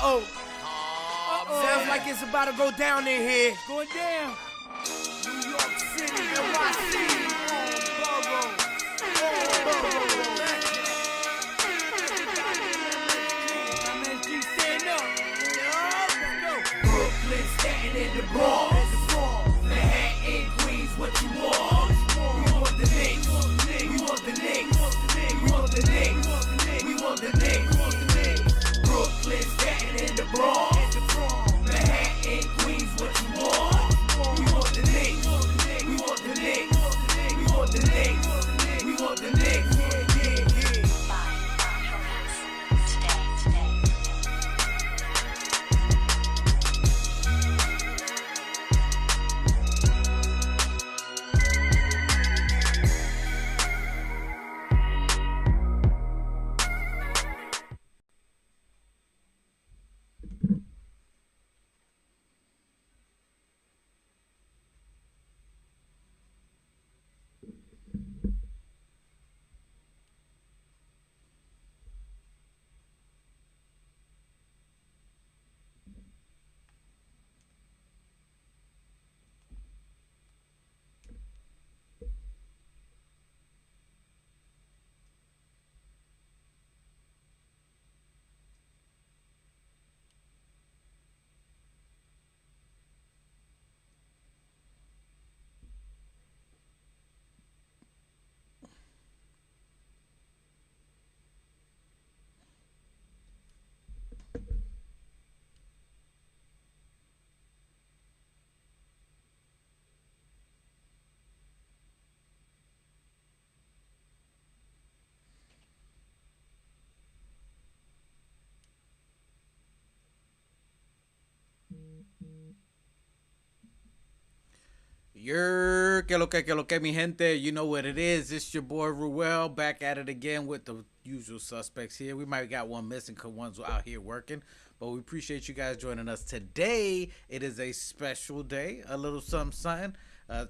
Sounds like it's about to go down in here. Going down. New York City, NYC, Borough. MSG stand up. Brooklyn, Staten in the Bronx. Manhattan, Queens, what you want? We want the Knicks. We want the Knicks. We want the Knicks. We want the Knicks. Brooklyn, Staten in the Bronx. Manhattan, Queens, what you want? We want the Knicks. We want the Knicks. We want the Knicks. We want the Knicks. Que lo que, mi gente. You know what it is. It's your boy Ruel back at it again with the usual suspects here. We might got one missing because one's out here working, but we appreciate you guys joining us today. It is a special day, a little something.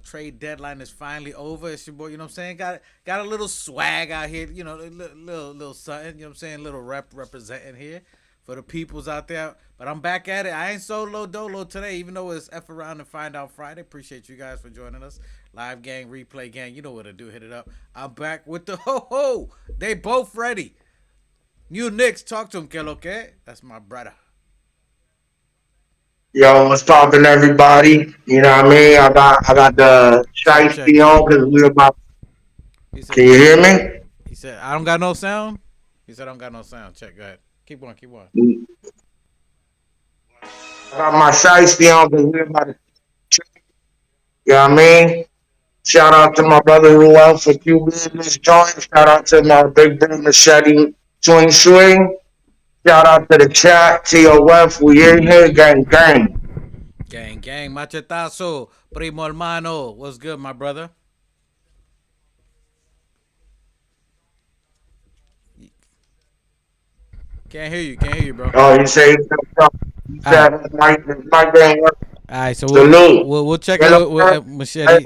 Trade deadline is finally over. It's your boy, you know what I'm saying? Got a little swag out here, you know, little something, you know what I'm saying? Little representing here for the peoples out there. But I'm back at it. I ain't solo dolo today, even though it's F around and find out Friday. Appreciate you guys for joining us. Live gang, replay gang, you know what to do. Hit it up. I'm back with the ho-ho. They both ready. New Knicks, talk to him, que lo que? That's my brother. Yo, what's poppin', everybody? You know what I mean? I got the shiesty on because we're about. Can you hear me? He said, I don't got no sound. He said, I don't got no sound. Check, go ahead. Keep going. I got my shiesty on because we're about to. You know what I mean? Shout out to my brother Ruel for QB in this joint. Shout out to my big bro Machete Swing Swing. Shout out to the chat, TOF. We in here, gang. Gang, machetazo, primo hermano. What's good, my brother? Can't hear you, bro. Oh, you say my gang. All right, so we'll check it out with Machete.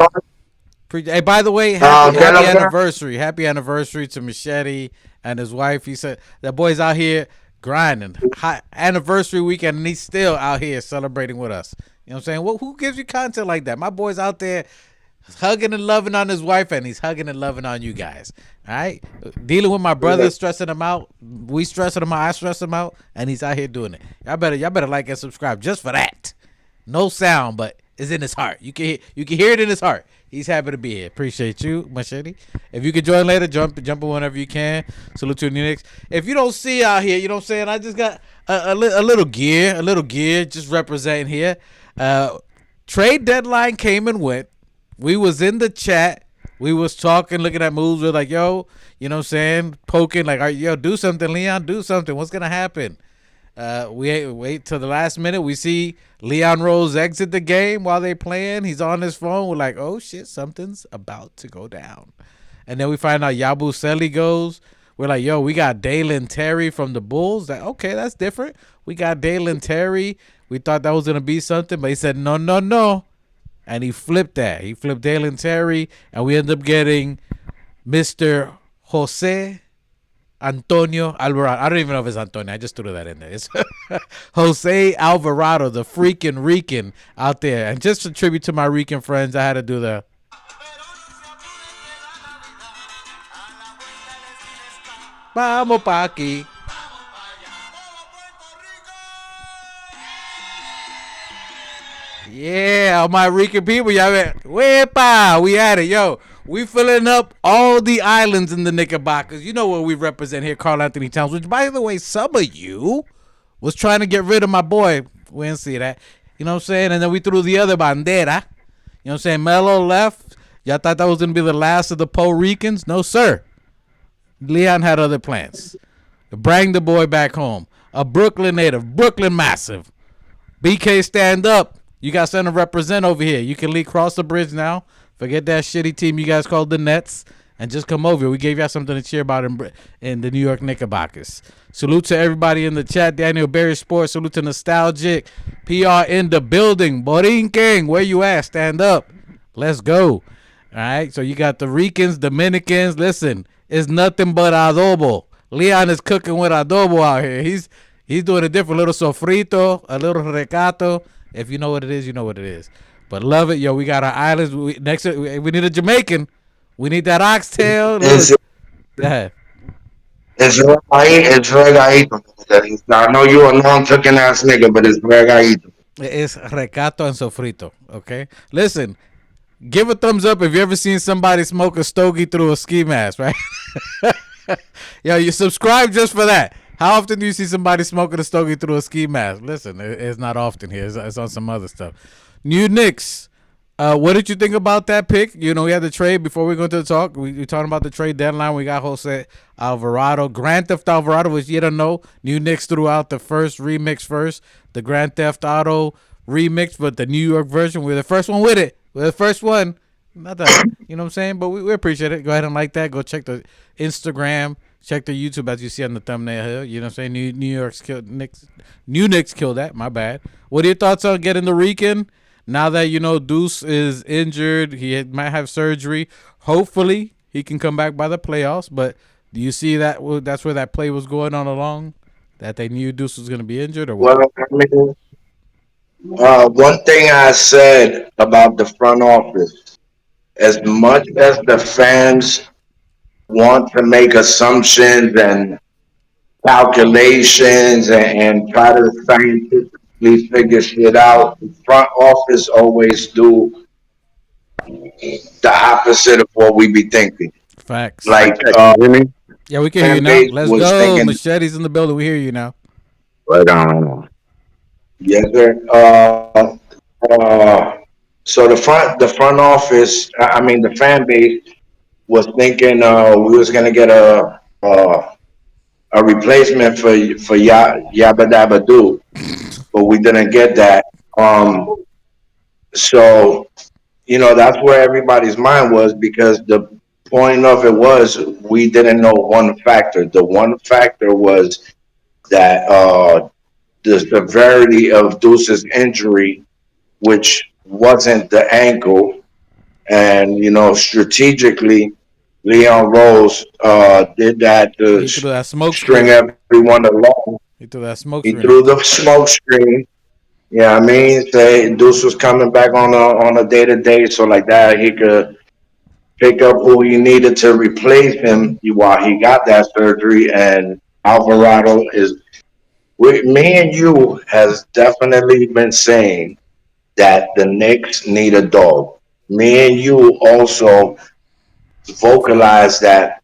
Hey, by the way, happy anniversary. Happy anniversary to Machete and his wife. He said that boy's out here grinding. Hot anniversary weekend, and he's still out here celebrating with us. You know what I'm saying? Well, who gives you content like that? My boy's out there hugging and loving on his wife, and he's hugging and loving on you guys. All right? Dealing with my brother, stressing him out. We stressing him out. I stress him out, and he's out here doing it. Y'all better like and subscribe just for that. No sound, but it's in his heart. You can hear it in his heart. He's happy to be here. Appreciate you, Machete. If you can join later, jump in whenever you can. Salute to the Knicks. If you don't see out here, you know what I'm saying? I just got a little gear, just representing here. Trade deadline came and went. We was in the chat. We was talking, looking at moves. We're like, yo, you know what I'm saying? Poking, like, all right, yo, do something, Leon, do something. What's going to happen? We wait till the last minute. We see Leon Rose exit the game while they playing. He's on his phone. We're like, oh shit, something's about to go down. And then we find out Yabusele goes. We're like, yo, we got Dalen Terry from the Bulls. Like, okay, that's different. We got Dalen Terry. We thought that was gonna be something, but he said no. And he flipped that. He flipped Dalen Terry, and we ended up getting Mr. Jose Antonio Alvarado. I don't even know if it's Antonio. I just threw that in there. It's Jose Alvarado, the freaking Rican out there. And just a tribute to my Rican friends, I had to do the. Vamos pa' aquí. Yeah, all my Rican people, y'all. Wepa, we at it, yo. We filling up all the islands in the Knickerbockers. You know what we represent here, Carl Anthony Towns. Which, by the way, some of you was trying to get rid of my boy. We didn't see that. You know what I'm saying? And then we threw the other bandera. You know what I'm saying? Melo left. Y'all thought that was going to be the last of the Puerto Ricans? No, sir. Leon had other plans. Bring the boy back home. A Brooklyn native. Brooklyn massive. BK, stand up. You got something to represent over here. You can lead cross the bridge now. Forget that shitty team you guys called the Nets and just come over here. We gave y'all something to cheer about in the New York Knickerbockers. Salute to everybody in the chat. Daniel Berry Sports. Salute to Nostalgic. PR in the building. Borinquen, where you at? Stand up. Let's go. All right. So you got the Ricans, Dominicans. Listen, it's nothing but adobo. Leon is cooking with adobo out here. He's doing a different little sofrito, a little recato. If you know what it is, you know what it is. But love it, yo. We got our islands. We need a Jamaican. We need that oxtail. Go ahead. It's regadito. I know you a non-cooking ass nigga, but it's regadito. It's recato and sofrito. Okay. Listen, give a thumbs up if you ever seen somebody smoke a stogie through a ski mask, right? Yo, you subscribe just for that. How often do you see somebody smoking a stogie through a ski mask? Listen, it's not often here. It's on some other stuff. New Knicks. What did you think about that pick? You know, we had the trade before we go into the talk. We talking about the trade deadline. We got Jose Alvarado. Grand Theft Alvarado was yet a no. New Knicks threw out the first remix first. The Grand Theft Auto remix, but the New York version. We're the first one with it. We're the first one. Not that, you know what I'm saying? But we appreciate it. Go ahead and like that. Go check the Instagram. Check the YouTube as you see on the thumbnail here. You know what I'm saying? New York's killed Knicks. New Knicks killed that. My bad. What are your thoughts on getting the Rican? Now that, you know, Duece is injured, he might have surgery. Hopefully, he can come back by the playoffs. But do you see that that's where that play was going on along? That they knew Duece was going to be injured? Or what? Well, I mean, one thing I said about the front office, as much as the fans want to make assumptions and calculations and try to scientifically figure shit out, the front office always do the opposite of what we be thinking. Facts. Like, yeah, we can hear you now. Let's go. Machete's in the building. We hear you now. Right on. Yes, sir. So the front office, I mean, the fan base was thinking we was gonna get a replacement for Yabba Dabba Doo, but we didn't get that. So you know that's where everybody's mind was, because the point of it was we didn't know one factor. The one factor was that the severity of Duce's injury, which wasn't the ankle, and you know strategically Leon Rose did that to string everyone along. He threw that smoke screen. He threw the smoke screen. Yeah, I mean, say Duece was coming back on a day-to-day, so like that he could pick up who he needed to replace him while he got that surgery. And Alvarado me and you has definitely been saying that the Knicks need a dog. Me and you also vocalized that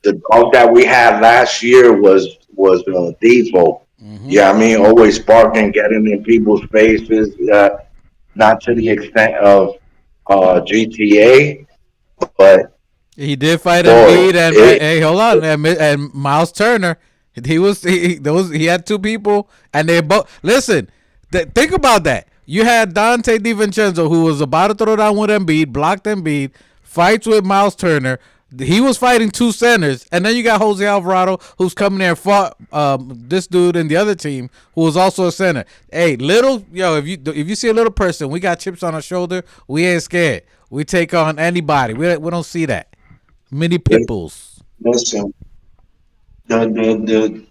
the dog that we had last year was Devo. Mm-hmm. Yeah, I mean, always barking, getting in people's faces. Not to the extent of GTA, but he did fight Embiid and hey, hold on, and Miles Turner. He had two people, and they both listen. Think about that. You had Dante DiVincenzo, who was about to throw down with Embiid, blocked Embiid, fights with Miles Turner. He was fighting two centers, and then you got Jose Alvarado, who's coming there and fought this dude and the other team, who was also a center. Hey, if you see a little person, we got chips on our shoulder. We ain't scared. We take on anybody. We don't see that. Many pitbulls. Listen, the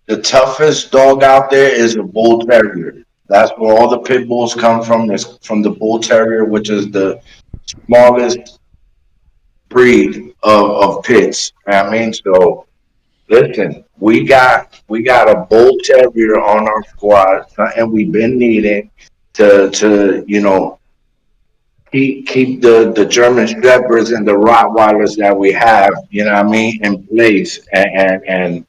the toughest dog out there is a bull terrier. That's where all the pit bulls come from. Is from the bull terrier, which is the smallest breed of pits. I mean, so listen, we got a bull terrier on our squad, and we've been needing to keep the German shepherds and the Rottweilers that we have, you know what I mean, in place, and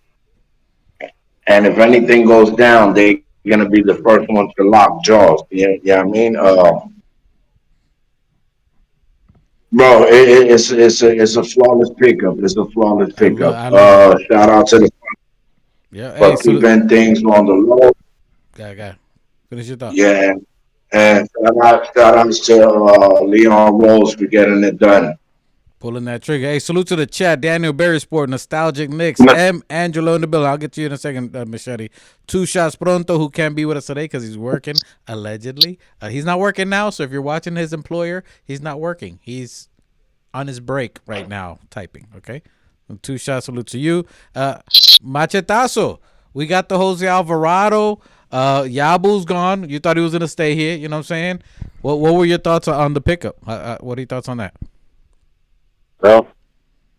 if anything goes down, they're gonna be the first ones to lock jaws. Yeah, what I mean, bro, it's a flawless pickup. It's a flawless pickup. I love it. Shout out to the Yeah. Hey, for salute. keeping things on the low. Guy. Finish your thought. Yeah, and shout outs to Leon Rose for getting it done. Pulling that trigger. Hey, salute to the chat. Daniel Berry Sport, Nostalgic Knicks, M. Angelo in the building. I'll get to you in a second, Machete. Two Shots Pronto, who can't be with us today because he's working, allegedly. He's not working now, so if you're watching his employer, he's not working. He's on his break right now, typing, okay? Two Shots, salute to you. Machetazo. We got the Jose Alvarado. Yabu's gone. You thought he was going to stay here, you know what I'm saying? What were your thoughts on the pickup? What are your thoughts on that? Well,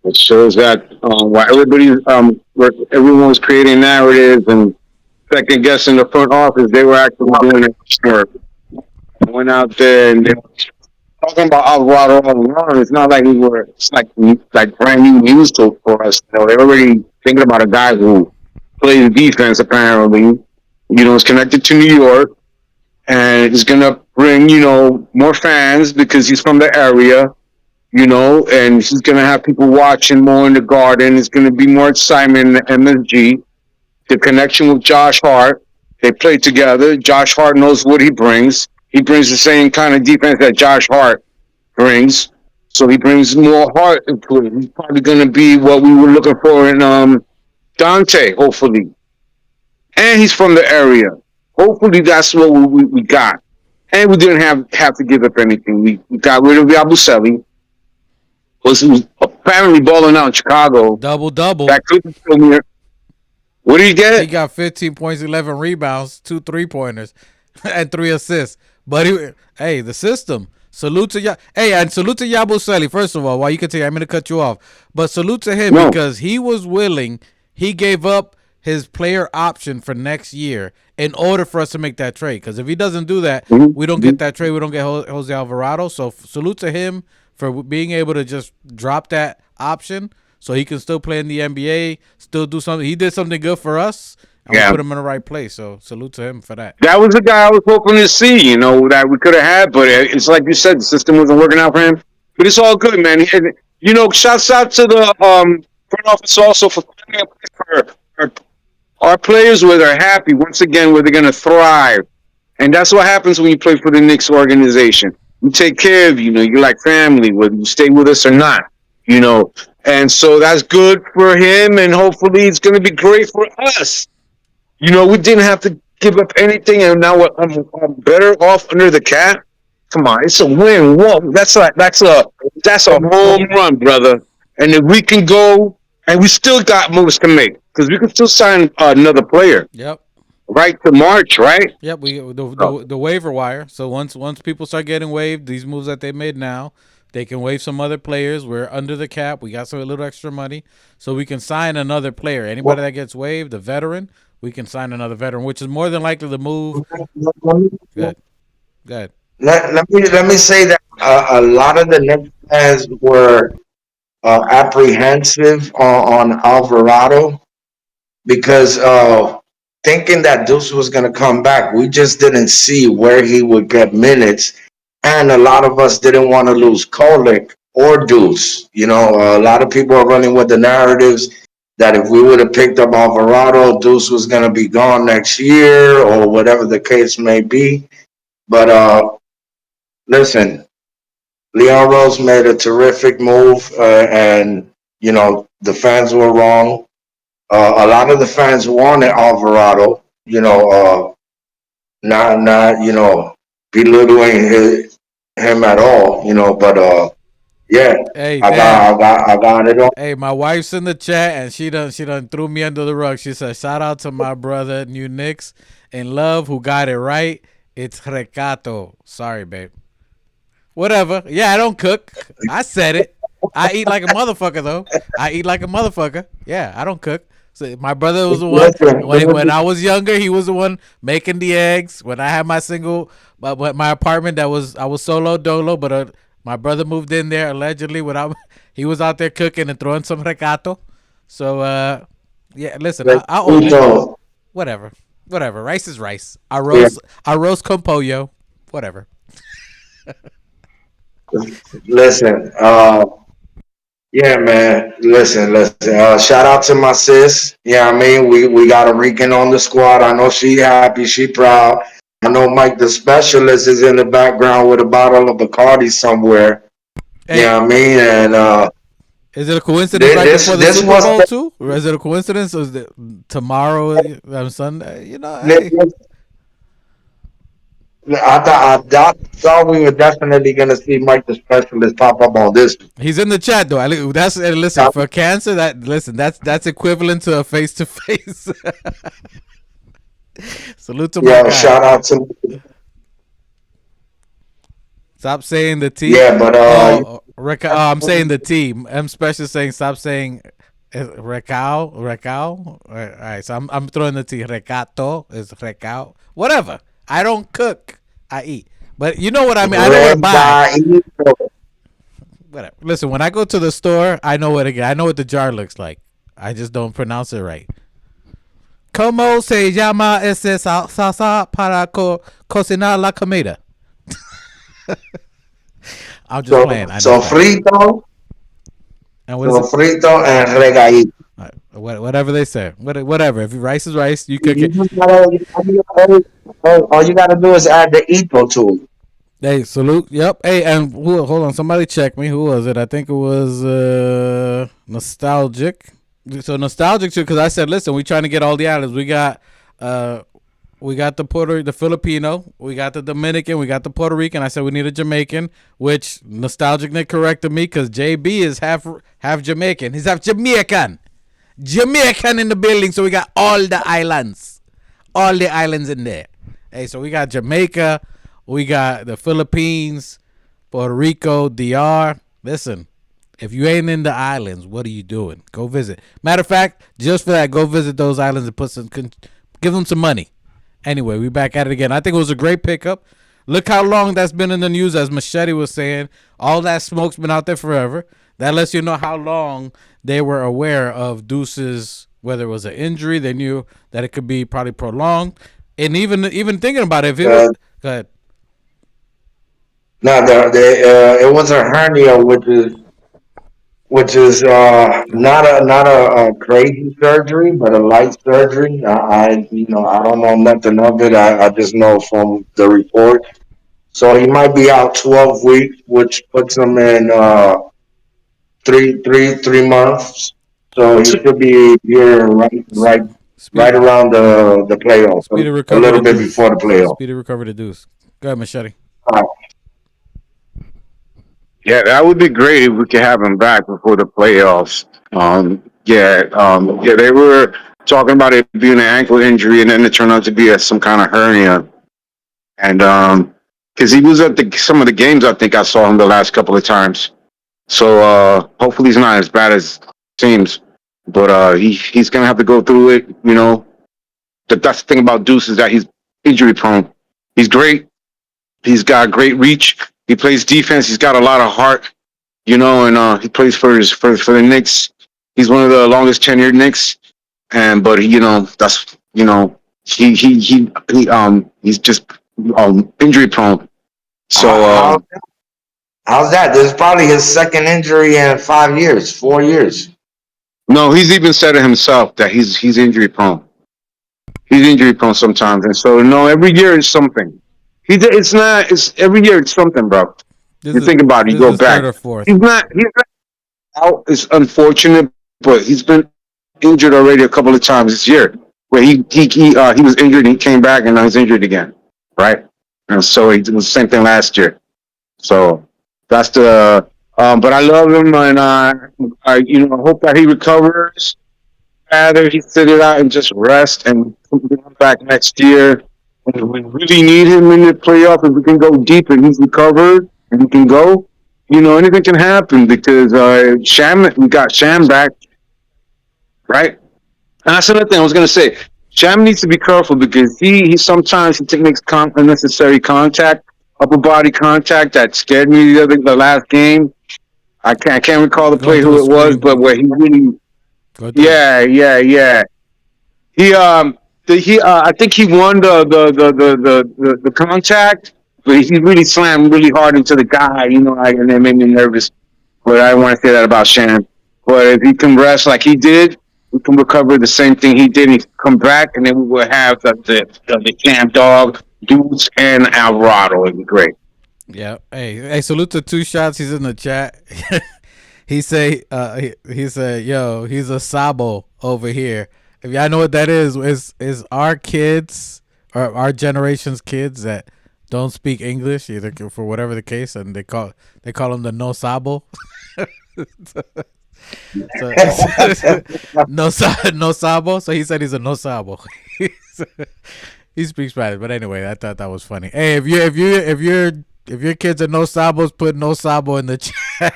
it shows that while everyone was creating narratives and second guessing the front office, they were actually doing it work. Went out there and they were talking about Alvarado all along. It's not like it's like brand new news for us. They're already thinking about a guy who plays defense apparently. Is connected to New York and is gonna bring more fans because he's from the area. And he's going to have people watching more in the Garden. It's going to be more excitement in the MSG. The connection with Josh Hart, they play together. Josh Hart knows what he brings. He brings the same kind of defense that Josh Hart brings. So he brings more heart into it. He's probably going to be what we were looking for in Dante, hopefully. And he's from the area. Hopefully that's what we got. And we didn't have to give up anything. We got rid of Yabusele. Was apparently balling out in Chicago. Double. That couldn't kill me. What did he get? He got 15 points, 11 rebounds, 2 3-pointers, and 3 assists. But the system. Salute to and salute to Yabusele. First of all, while you continue, I'm going to cut you off. But salute to him because he was willing. He gave up his player option for next year in order for us to make that trade. Because if he doesn't do that, we don't get that trade. We don't get Jose Alvarado. So salute to him for being able to just drop that option so he can still play in the NBA, still do something. He did something good for us, and we put him in the right place. So salute to him for that. That was the guy I was hoping to see, that we could have had. But it's like you said, the system wasn't working out for him. But it's all good, man. And, shouts out to the front office also for putting up for our players where they're happy, once again, where they're going to thrive. And that's what happens when you play for the Knicks organization. We take care of you, you're like family, whether you stay with us or not, And so that's good for him, and hopefully it's going to be great for us. We didn't have to give up anything, and now I'm better off under the cap. Come on, it's a win. Whoa, that's a home run, brother. And if we can go, and we still got moves to make, because we can still sign another player. Yep. Right to March, right? Yep, the waiver wire. So once people start getting waived, these moves that they made now, they can waive some other players. We're under the cap. We got a little extra money, so we can sign another player. Anybody that gets waived, a veteran, we can sign another veteran, which is more than likely the move. Go ahead. Let me say that a lot of the Knicks fans were apprehensive on Alvarado because thinking that Duece was going to come back, we just didn't see where he would get minutes. And a lot of us didn't want to lose Kolek or Duece. A lot of people are running with the narratives that if we would have picked up Alvarado, Duece was going to be gone next year or whatever the case may be. But listen, Leon Rose made a terrific move, and, the fans were wrong. A lot of the fans wanted Alvarado, not belittling him at all, but Yeah, Hey, I damn. got it on. Hey, my wife's in the chat and she done threw me under the rug. She said, "Shout out to my brother, New Knicks in love, who got it right. It's recato." Sorry, babe. Whatever. Yeah, I don't cook. I said it. I eat like a motherfucker though. I eat like a motherfucker. Yeah, I don't cook. So my brother was the one when I was younger. He was the one making the eggs. When I had my single, my apartment I was solo dolo, but my brother moved in there allegedly without. He was out there cooking and throwing some recato. So yeah, listen, I own it. Whatever. Rice is rice. Arroz con pollo. Whatever. Listen, yeah, man. Listen. Shout out to my sis. Yeah, I mean, we got a Rican on the squad. I know she happy, she proud. I know Mike the specialist is in the background with a bottle of Bacardi somewhere. Hey, Yeah, I mean, and is it a coincidence right before the this Super was Bowl too, or is it a coincidence? Or is it tomorrow, Sunday? Hey. I thought we were definitely gonna see Mike the specialist pop up on this. He's in the chat though. Listen for cancer. That's equivalent to a face to face. Salute to my guy. Shout out to. Stop saying the T. Yeah, but I'm saying the T. M Special saying stop saying recao. All right, so I'm throwing the T. Recato is recao. Whatever. I don't cook. I eat. But you know what I mean. I know what to buy. Whatever. Listen, when I go to the store, I know what to get. I know what the jar looks like. I just don't pronounce it right. ¿Cómo se llama esa salsa para cocinar la comida? I'm just playing. Frito. And what is it? Frito and regadito. Whatever they say. Whatever. If rice is rice, you cook it. All you gotta do is add the ito to it. Hey, salute. Yep. Hey, and hold on. Somebody check me. Who was it? I think it was Nostalgic. So Nostalgic too, because I said, listen, we trying to get all the islands. We got the Filipino, we got the Dominican, we got the Puerto Rican. I said we need a Jamaican, which Nostalgic Nick corrected me because JB is half Jamaican. He's half Jamaican in the building. So we got all the islands in there. Hey, so we got Jamaica, we got the Philippines, Puerto Rico, DR. Listen, if you ain't in the islands, what are you doing? Go visit. Matter of fact, just for that, go visit those islands and give them some money. Anyway, we back at it again. I think it was a great pickup. Look how long that's been in the news, as Machete was saying. All that smoke's been out there forever. That lets you know how long they were aware of Duece's, whether it was an injury, they knew that it could be probably prolonged. And even thinking about it, if it was, go ahead. No, it was a hernia, which is not a crazy surgery, but a light surgery. I don't know nothing of it. I just know from the report. So he might be out 12 weeks, which puts him in three months. So he should be here right around the playoffs, a little bit before the playoffs. Speedy recovery to Duece. Go ahead, Machete. Yeah, that would be great if we could have him back before the playoffs. They were talking about it being an ankle injury, and then it turned out to be some kind of hernia. And because he was at some of the games, I think I saw him the last couple of times. So hopefully he's not as bad as it seems. But he's gonna have to go through it. You know, that's the thing about Duece is that he's injury prone. He's great. He's got great reach. He plays defense. He's got a lot of heart, and he plays for the Knicks. He's one of the longest tenured Knicks, but he's just injury prone. So how's that? This is probably his second injury in 4 years. No, he's even said it himself that he's injury prone. He's injury prone sometimes, and so every year is something. It's every year it's something, bro. You think about it, you go back. He's not out. It's unfortunate, but he's been injured already a couple of times this year. Where he was injured and he came back and now he's injured again, right? And so it was the same thing last year. So that's the But I love him, and I hope that he recovers. Rather he sit it out and just rest and come back next year. And we really need him in the playoff. If we can go deep and he's recovered and he can go, anything can happen because we got Sham back, right? And that's another thing I was gonna say. Sham needs to be careful because he sometimes he makes unnecessary contact, upper body contact that scared me the last game. I can't recall the play who it was, but where he really, yeah. I think he won the contact, but he really slammed really hard into the guy, and that made me nervous. But I don't want to say that about Sham. But if he can rest like he did, we can recover the same thing he did. And he come back, and then we will have the Sham dog, Duece, and Alvarado. It'd be great. Yeah. Hey, salute to Two Shots. He's in the chat. he said, yo, he's a sabo over here. If y'all know what that is our kids or our generation's kids that don't speak English either for whatever the case, and they call him the no sabo. No sabo. So he said he's a no sabo. He speaks Spanish, but anyway, I thought that was funny. Hey, if your kids are no sabos, put no sabo in the chat.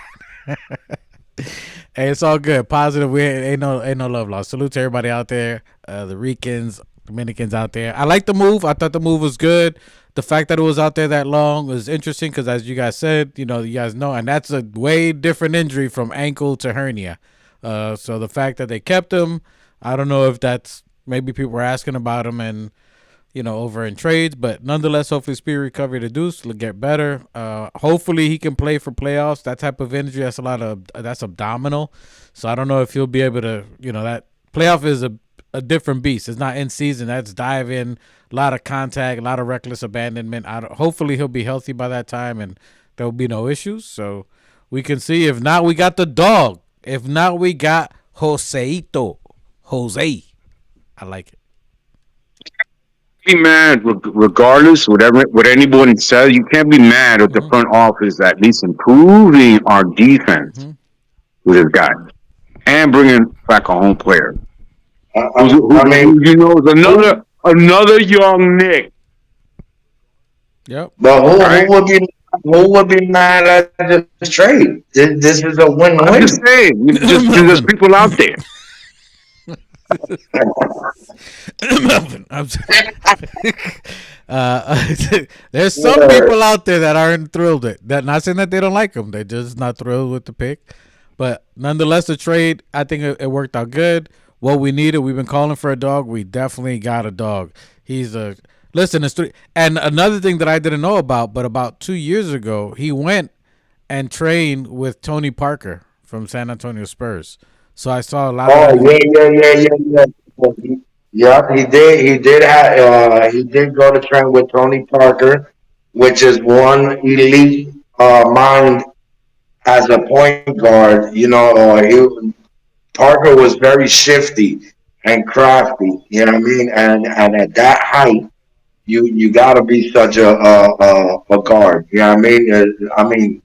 Hey, it's all good. Positive. We ain't no love lost. Salute to everybody out there, the Ricans, Dominicans out there. I like the move. I thought the move was good. The fact that it was out there that long was interesting because, as you guys said, you guys know, and that's a way different injury from ankle to hernia. So the fact that they kept him, I don't know if that's maybe people were asking about him and over in trades, but nonetheless, hopefully speedy recovery to Duece will get better. Hopefully he can play for playoffs. That type of injury, that's abdominal. So I don't know if he'll be able to, that playoff is a different beast. It's not in season. That's dive in, a lot of contact, a lot of reckless abandonment. Hopefully he'll be healthy by that time and there will be no issues. So we can see. If not, we got the dog. If not, we got Jose. I like it. Be mad regardless what anybody says. You can't be mad at the front office at least improving our defense with this guy and bringing back a home player. Another young Nick. Yep. But who would be mad at this trade? This is a win-win. I'm just saying, there's people out there. There's some people out there that aren't thrilled with that. Not saying that they don't like him, they're just not thrilled with the pick. But nonetheless, the trade, I think it worked out good. What we needed, we've been calling for a dog. We definitely got a dog. He's a listen. It's and another thing that I didn't know about, but about 2 years ago, he went and trained with Tony Parker from San Antonio Spurs. So I saw a lot. Yeah. Yeah, he did. He did go to train with Tony Parker, which is one elite mind as a point guard. Parker was very shifty and crafty. You know what I mean? And at that height, you got to be such a guard. You know what I mean?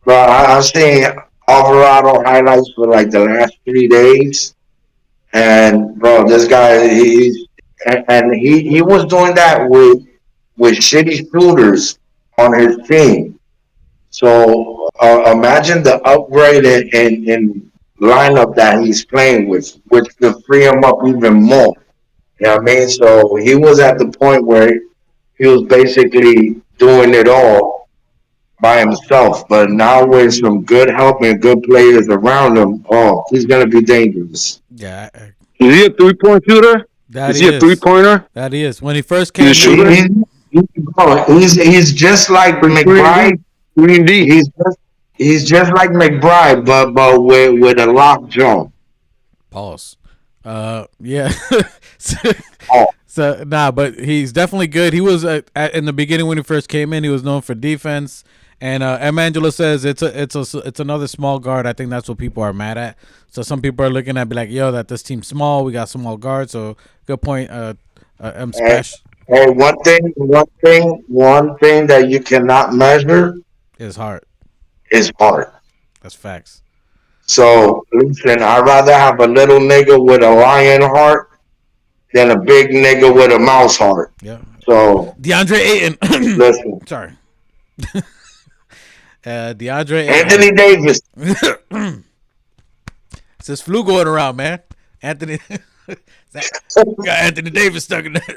Bro, I've seen Alvarado highlights for like the last 3 days. And bro, this guy, he was doing that with shitty shooters on his team. So imagine the upgrade in lineup that he's playing with, which could free him up even more. You know what I mean? So he was at the point where he was basically doing it all by himself. But now with some good help and good players around him, he's gonna be dangerous. Yeah. Is he a 3-point shooter? Is he a 3-pointer? That he is. When he first came, he's just like McBride. He's just like McBride, but with a lock jaw. Pause. Yeah. So but he's definitely good. He was in the beginning when he first came in. He was known for defense. And Emangelo says it's another small guard. I think that's what people are mad at. So some people are looking at be like, yo, that this team's small. We got small guards. So good point. Special. Hey, one thing that you cannot measure is heart. Is heart. That's facts. So listen, I'd rather have a little nigga with a lion heart than a big nigga with a mouse heart. Yeah. So DeAndre Ayton. listen, Sorry. DeAndre Anthony Ayton. Davis. It's this flu going around, man. Anthony. Got Anthony Davis stuck in there.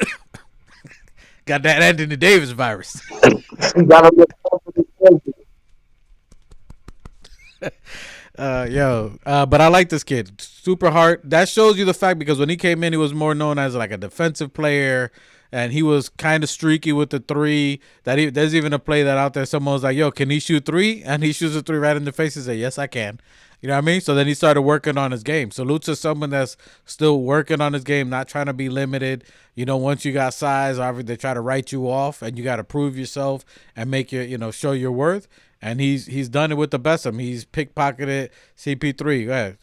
Got that Anthony Davis virus. Gotta look but I like this kid. Super hard. That shows you the fact because when he came in, he was more known as like a defensive player, and he was kind of streaky with the three. There's even a play that out there. Someone was like, "Yo, can he shoot three?" And he shoots a three right in the face. He said, "Yes, I can." You know what I mean? So then he started working on his game. So Lutz is someone that's still working on his game, not trying to be limited. You know, once you got size, obviously they try to write you off, and you got to prove yourself and make your, show your worth. And he's done it with the best of them. He's pickpocketed CP3. Go ahead.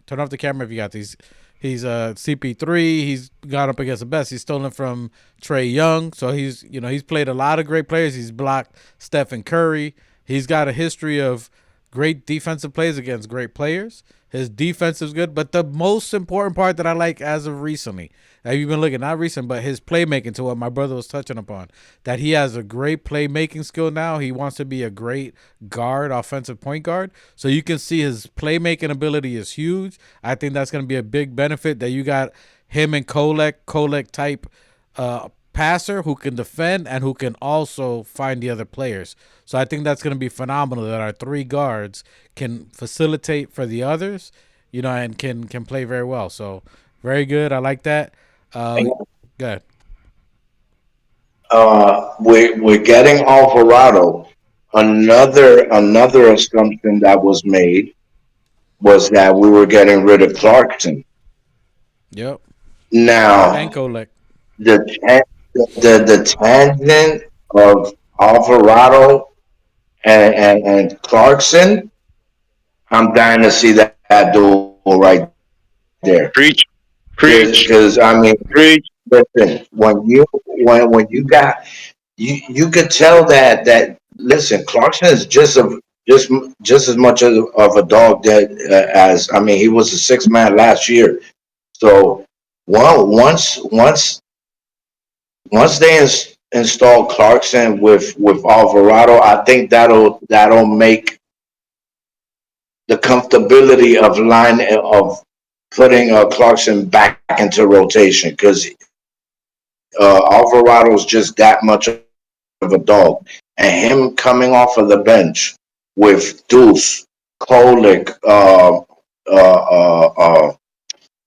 Turn off the camera if you got these. He's CP3. He's gone up against the best. He's stolen from Trae Young. So he's played a lot of great players. He's blocked Stephen Curry. He's got a history of great defensive plays against great players. His defense is good, but the most important part that I like as of recently, have you been looking, not recent, but his playmaking, to what my brother was touching upon, that he has a great playmaking skill now. He wants to be a great guard, offensive point guard. So you can see his playmaking ability is huge. I think that's going to be a big benefit that you got him and Kolek type passer who can defend and who can also find the other players. So I think that's going to be phenomenal that our three guards can facilitate for the others, and can play very well. So very good. I like that. Go ahead. we're getting Alvarado. Another assumption that was made was that we were getting rid of Clarkson. Yep. Now And Kolek. the tangent of Alvarado and Clarkson, I'm dying to see that duel right there. Preach. Because I mean, listen, when you got you could tell that listen, Clarkson is just as much of a dog that as I mean, he was a sixth man last year. So once they install Clarkson with Alvarado, I think that'll make the comfortability of putting Clarkson back into rotation because Alvarado's just that much of a dog, and him coming off of the bench with Duece, Kolek,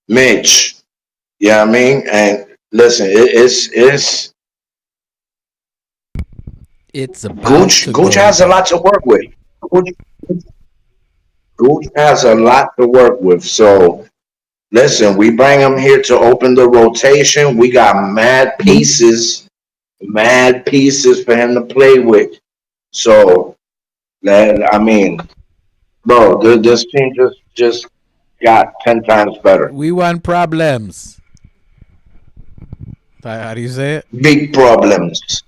Mitch, you know what I mean? And listen, It's about Gooch has a lot to work with. Gooch has a lot to work with. So listen, we bring him here to open the rotation. We got mad pieces for him to play with. So I mean, bro, this team just got 10 times better. We want problems. How do you say it? Big problems.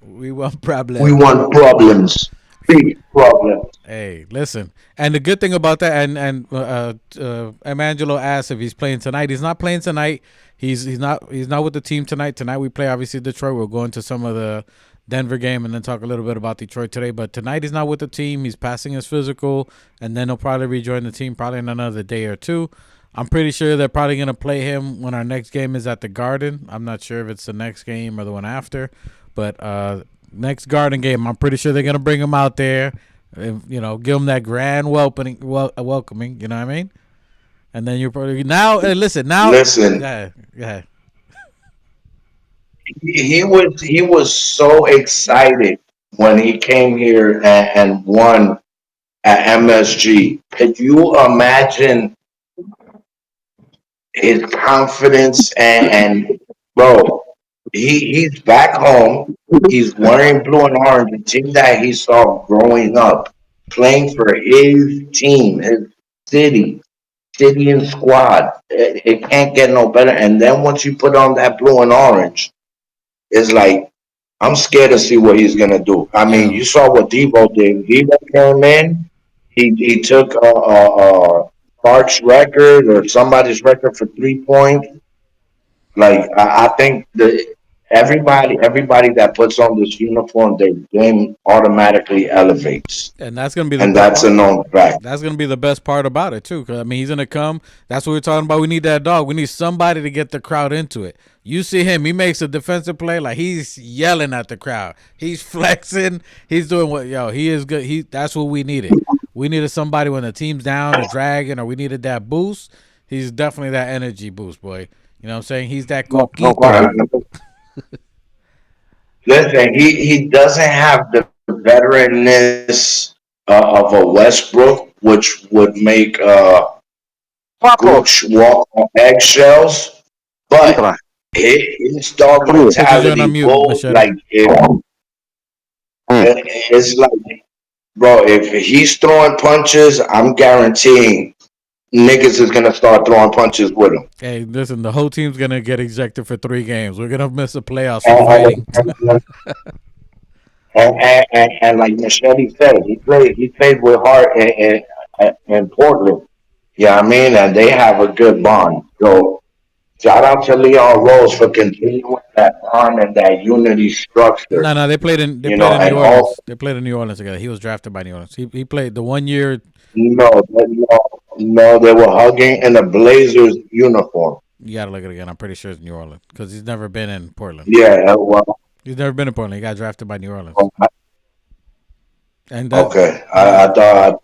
We want problems. We want problems. Big problems. Hey, listen. And the good thing about that, and Emangelo asked if he's playing tonight. He's not playing tonight. He's not with the team tonight. Tonight we play obviously Detroit. We'll go into some of the Denver game and then talk a little bit about Detroit today. But tonight he's not with the team. He's passing his physical, and then he'll probably rejoin the team probably in another day or two. I'm pretty sure they're probably going to play him when our next game is at the Garden. I'm not sure if it's the next game or the one after, but next Garden game, I'm pretty sure they're going to bring him out there, give him that grand welcoming, you know what I mean? And then you're probably listen. Yeah. He was so excited when he came here and won at MSG. Could you imagine his confidence and bro? He's back home. He's wearing blue and orange, the team that he saw growing up, playing for his team, his city and squad. It can't get no better. And then once you put on that blue and orange, it's like I'm scared to see what he's gonna do. I mean, you saw what Debo did. Debo came in. he took Clark's record or somebody's record for 3 points. Like I think everybody that puts on this uniform, their game automatically elevates, And that's gonna be the and best that's a part. known fact. That's gonna be the best part about it too. Cause I mean, he's gonna come. That's what we're talking about. We need that dog. We need somebody to get the crowd into it. You see him. He makes a defensive play like he's yelling at the crowd. He's flexing. He's doing what? Yo, he is good. That's what we needed. We needed somebody when the team's down or dragging, or we needed that boost. He's definitely that energy boost, boy. You know what I'm saying? He's that coquito. Listen, he doesn't have the veteranness of a Westbrook, which would make Vooch walk on eggshells, but his dog Put your joint on mentality mute, will Machete. it's like, bro, if he's throwing punches, I'm guaranteeing niggas is gonna start throwing punches with him. Hey, listen, the whole team's gonna get ejected for 3 games. We're gonna miss the playoffs for fighting. And like Machete said, he played with heart in Portland. Yeah, I mean, and they have a good bond. So shout out to Leon Rose for continuing that bond and that unity structure. No, they played in You know, New and Orleans. They played in New Orleans together. He was drafted by New Orleans. He played the 1 year. no, they were hugging in a Blazers uniform. You gotta look at it again. I'm pretty sure it's New Orleans because he's never been in Portland. Yeah, well, He's never been in Portland. He got drafted by New Orleans. And okay. I thought.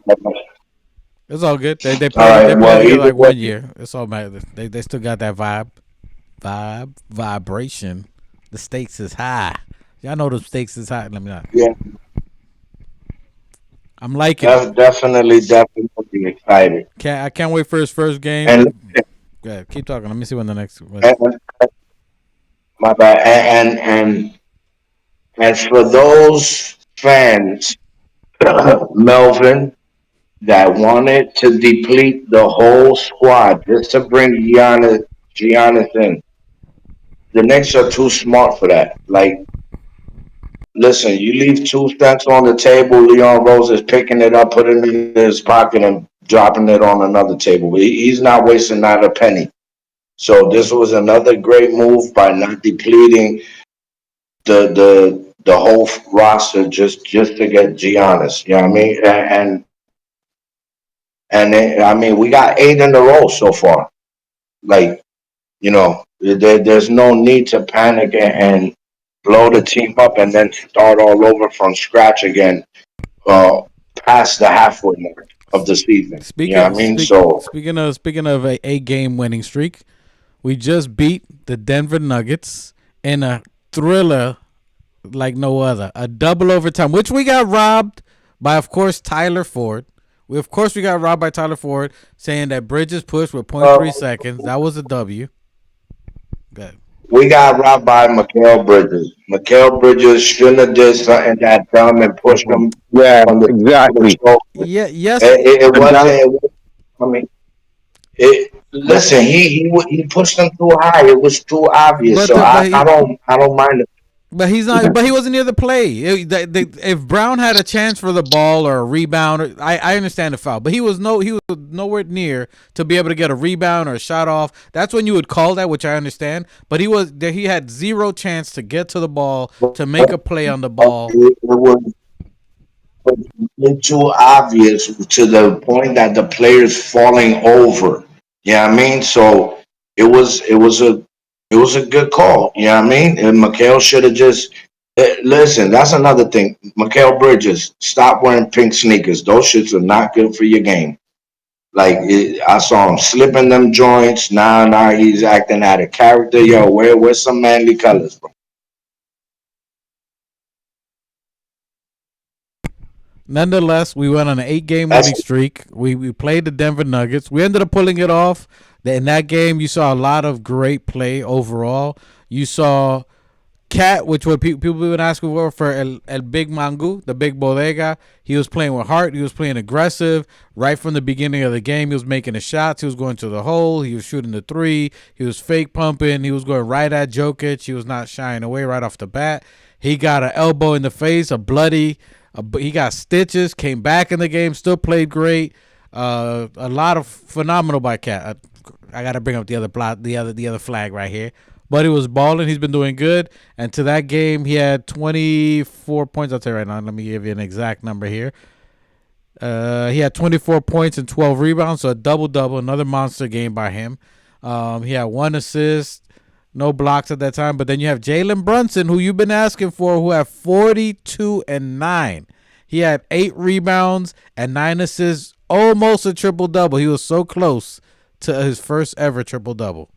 It's all good. They played. All right, They well, played together either like way- 1 year. It's all matter. They still got that vibration. The stakes is high. Y'all know the stakes is high. Let me know. Yeah, I'm liking it. definitely excited. I can't wait for his first game. And Yeah, keep talking. Let me see when the next. and my bad. And for those fans, Melvin, that wanted to deplete the whole squad just to bring Giannis in, the Knicks are too smart for that. Like, listen, you leave 2 cents on the table, Leon Rose is picking it up, putting it in his pocket, and dropping it on another table. He's not wasting not a penny. So this was another great move by not depleting the whole roster just to get Giannis. You know what I mean? I mean, we got 8 in a row so far. Like, you know, there's no need to panic and blow the team up and then start all over from scratch again, past the halfway mark of the season. You know what I mean? Speaking of a game winning streak, we just beat the Denver Nuggets in a thriller like no other. A double overtime, which we got robbed by, of course, Tyler Ford. We got robbed by Tyler Ford, saying that Bridges pushed with 0.3 seconds. That was a W. Good. We got robbed by Mikal Bridges. Mikal Bridges shouldn't have did something that dumb and pushed him. Yeah, exactly. Yeah. Yes. It wasn't. I mean, listen, he pushed him too high. It was too obvious. I don't mind it. But he's not. But he wasn't near the play. If Brown had a chance for the ball or a rebound, I understand the foul. But he was nowhere near to be able to get a rebound or a shot off. That's when you would call that, which I understand. But he had zero chance to get to the ball to make a play on the ball. It was too obvious to the point that the player's falling over. You know what I mean? So it was a good call. You know what I mean? And Mikal should have just listen. That's another thing. Mikal Bridges, stop wearing pink sneakers. Those shits are not good for your game. Like I saw him slipping them joints. Now he's acting out of character. Yo, where's some manly colors, bro? Nonetheless, we went on an 8-game winning streak. We played the Denver Nuggets. We ended up pulling it off. In that game, you saw a lot of great play overall. You saw Cat, which what people been asking for El Big Mangu, the big bodega. He was playing with heart. He was playing aggressive. Right from the beginning of the game, he was making the shots. He was going to the hole. He was shooting the 3. He was fake pumping. He was going right at Jokic. He was not shying away right off the bat. He got an elbow in the face, a bloody But he got stitches, came back in the game, still played great. A lot of phenomenal by Cat. I got to bring up the other flag right here. But he was balling. He's been doing good. And to that game, he had 24 points. I'll tell you right now. Let me give you an exact number here. He had 24 points and 12 rebounds, so a double-double, another monster game by him. He had 1 assist, no blocks at that time. But then you have Jalen Brunson, who you've been asking for, who had 42 and 9. He had 8 rebounds and 9 assists, almost a triple-double. He was so close to his first ever triple-double.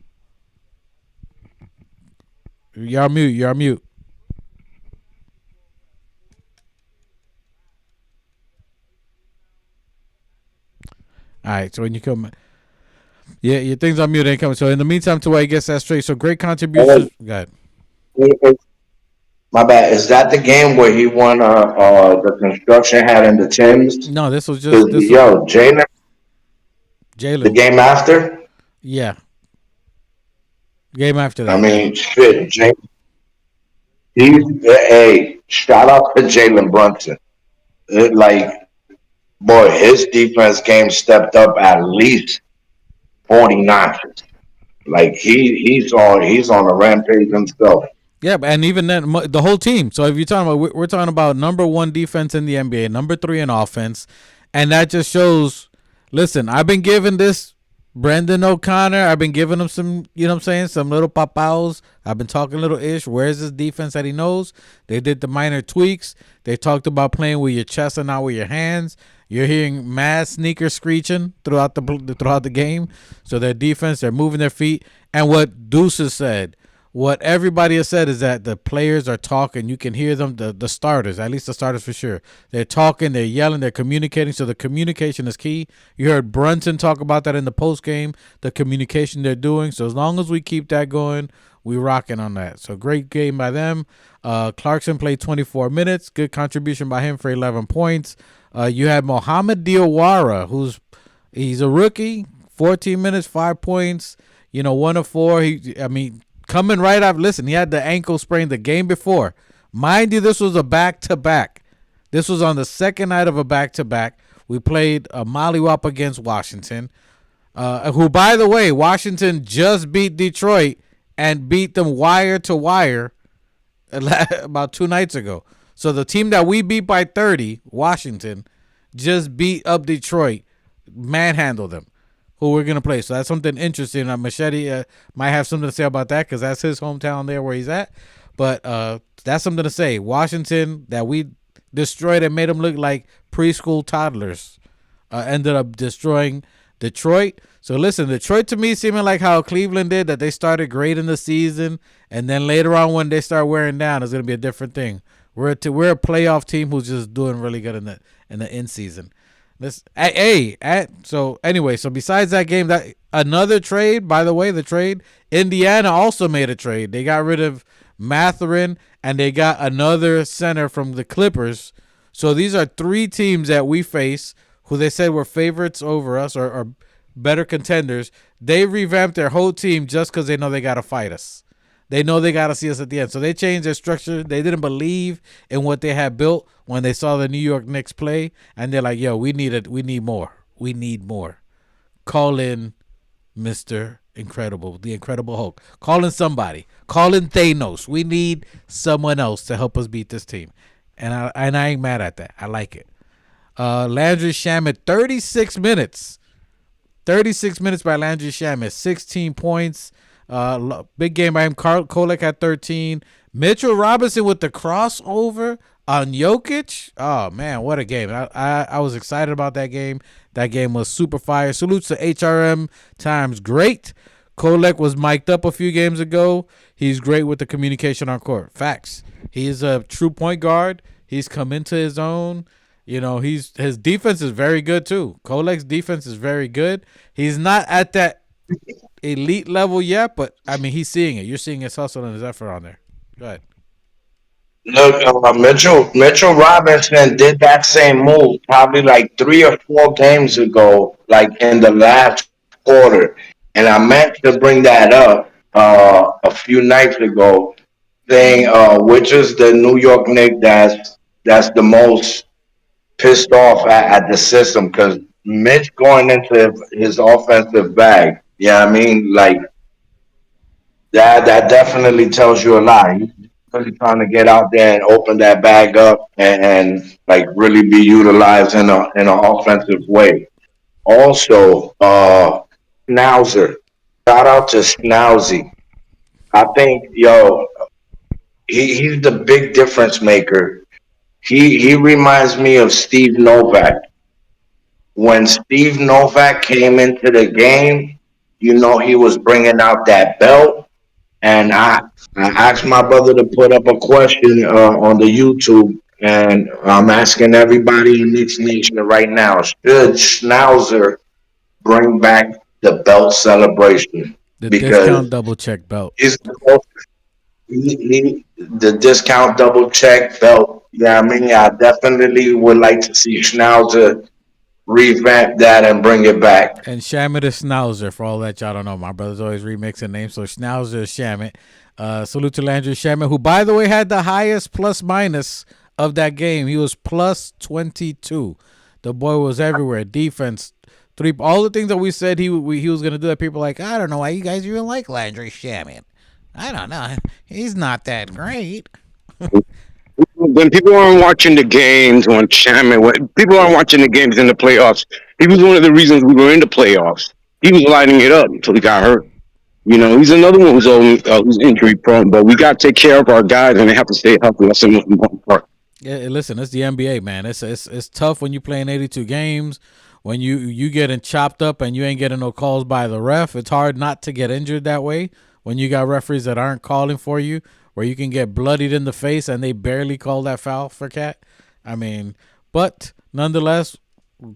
You're on mute. All right, so when you come, yeah, your thing's on mute ain't coming. So in the meantime, to where he gets that straight. So great contributions. Go ahead. My bad. Is that the game where he won the construction hat in the Timbs? No, this was just Jalen. The game after? Yeah. Game after that. I mean, shit, Jalen. Hey, shout out to Jalen Brunson. Boy, his defense game stepped up at least 40 notches. Like he's on a rampage himself. Yeah, and even then, the whole team. So if you're talking about, we're talking about number 1 defense in the NBA, number 3 in offense, and that just shows. Listen, I've been giving this Brendan O'Connor. I've been giving him some, you know what I'm saying, some little papaos. I've been talking little ish. Where's his defense that he knows? They did the minor tweaks. They talked about playing with your chest and not with your hands. You're hearing mad sneakers screeching throughout the game. So their defense, they're moving their feet. And what Duece said, what everybody has said is that the players are talking. You can hear them, the starters, at least the starters for sure. They're talking, they're yelling, they're communicating. So the communication is key. You heard Brunson talk about that in the post game, the communication they're doing. So as long as we keep that going, we rocking on that. So great game by them. Clarkson played 24 minutes. Good contribution by him for 11 points. You had Mohamed Diawara, he's a rookie, 14 minutes, 5 points, 1 of 4. Coming right up, listen, he had the ankle sprain the game before. Mind you, this was a back-to-back. This was on the second night of a back-to-back. We played a mollywop against Washington, who, by the way, Washington just beat Detroit and beat them wire to wire about 2 nights ago. So the team that we beat by 30, Washington, just beat up Detroit, manhandled them, who we're going to play. So that's something interesting. Machete might have something to say about that because that's his hometown there where he's at. But that's something to say. Washington, that we destroyed and made them look like preschool toddlers, ended up destroying Detroit. So listen, Detroit to me seeming like how Cleveland did, that they started great in the season, and then later on when they start wearing down, it's going to be a different thing. We're a playoff team who's just doing really good in the in season. So besides that game, that another trade, by the way, the trade, Indiana also made a trade. They got rid of Mathurin and they got another center from the Clippers. So these are 3 teams that we face who they said were favorites over us or better contenders. They revamped their whole team just because they know they got to fight us. They know they got to see us at the end. So they changed their structure. They didn't believe in what they had built when they saw the New York Knicks play. And they're like, yo, we need more. We need more. Call in Mr. Incredible, the Incredible Hulk. Call in somebody. Call in Thanos. We need someone else to help us beat this team. And I ain't mad at that. I like it. Landry Shamet, 36 minutes. 36 minutes by Landry Shamet. 16 points. Big game by him. Kolek had 13. Mitchell Robinson with the crossover on Jokic. Oh man, what a game! I was excited about that game. That game was super fire. Salutes to HRM times great. Kolek was mic'd up a few games ago. He's great with the communication on court. Facts. He is a true point guard. He's come into his own. His defense is very good too. Kolek's defense is very good. He's not at that elite level yet, but he's seeing it. You're seeing his hustle and his effort on there. Go ahead. Look, Mitchell Robinson did that same move probably like 3 or 4 games ago, like in the last quarter, and I meant to bring that up a few nights ago, saying which is the New York Knicks that's that's the most pissed off at the system because Mitch going into his offensive bag. Yeah, I mean, like that definitely tells you a lot. He's really trying to get out there and open that bag up and like really be utilized in an offensive way. Also, Schnauzer. Shout out to Schnauzy. I think he's the big difference maker. He reminds me of Steve Novak. When Steve Novak came into the game, he was bringing out that belt. And I asked my brother to put up a question on the YouTube, and I'm asking everybody in Knicks Nation right now: should Schnauzer bring back the belt celebration? The discount Because double check belt. he's the discount double check belt. Yeah, I mean, I definitely would like to see Schnauzer revamp that and bring it back. And Shamit is Schnauzer, for all that y'all don't know. My brother's always remixing names, so Schnauzer is Shamit. Salute to Landry Shamit, who, by the way, had the highest plus minus of that game. He was plus 22. The boy was everywhere. Defense, three, all the things that we said he was going to do that people are like, I don't know why you guys even like Landry Shamit. I don't know. He's not that great. When people aren't watching the games on Chapman, when people aren't watching the games in the playoffs, he was one of the reasons we were in the playoffs. He was lighting it up until he got hurt. He's another one who's injury prone, but we got to take care of our guys, and they have to stay healthy. That's the most important part. Yeah, listen, it's the NBA, man. It's tough when you playing 82 games, when you getting chopped up and you ain't getting no calls by the ref. It's hard not to get injured that way when you got referees that aren't calling for you, where you can get bloodied in the face and they barely call that foul for Cat. I mean, but nonetheless,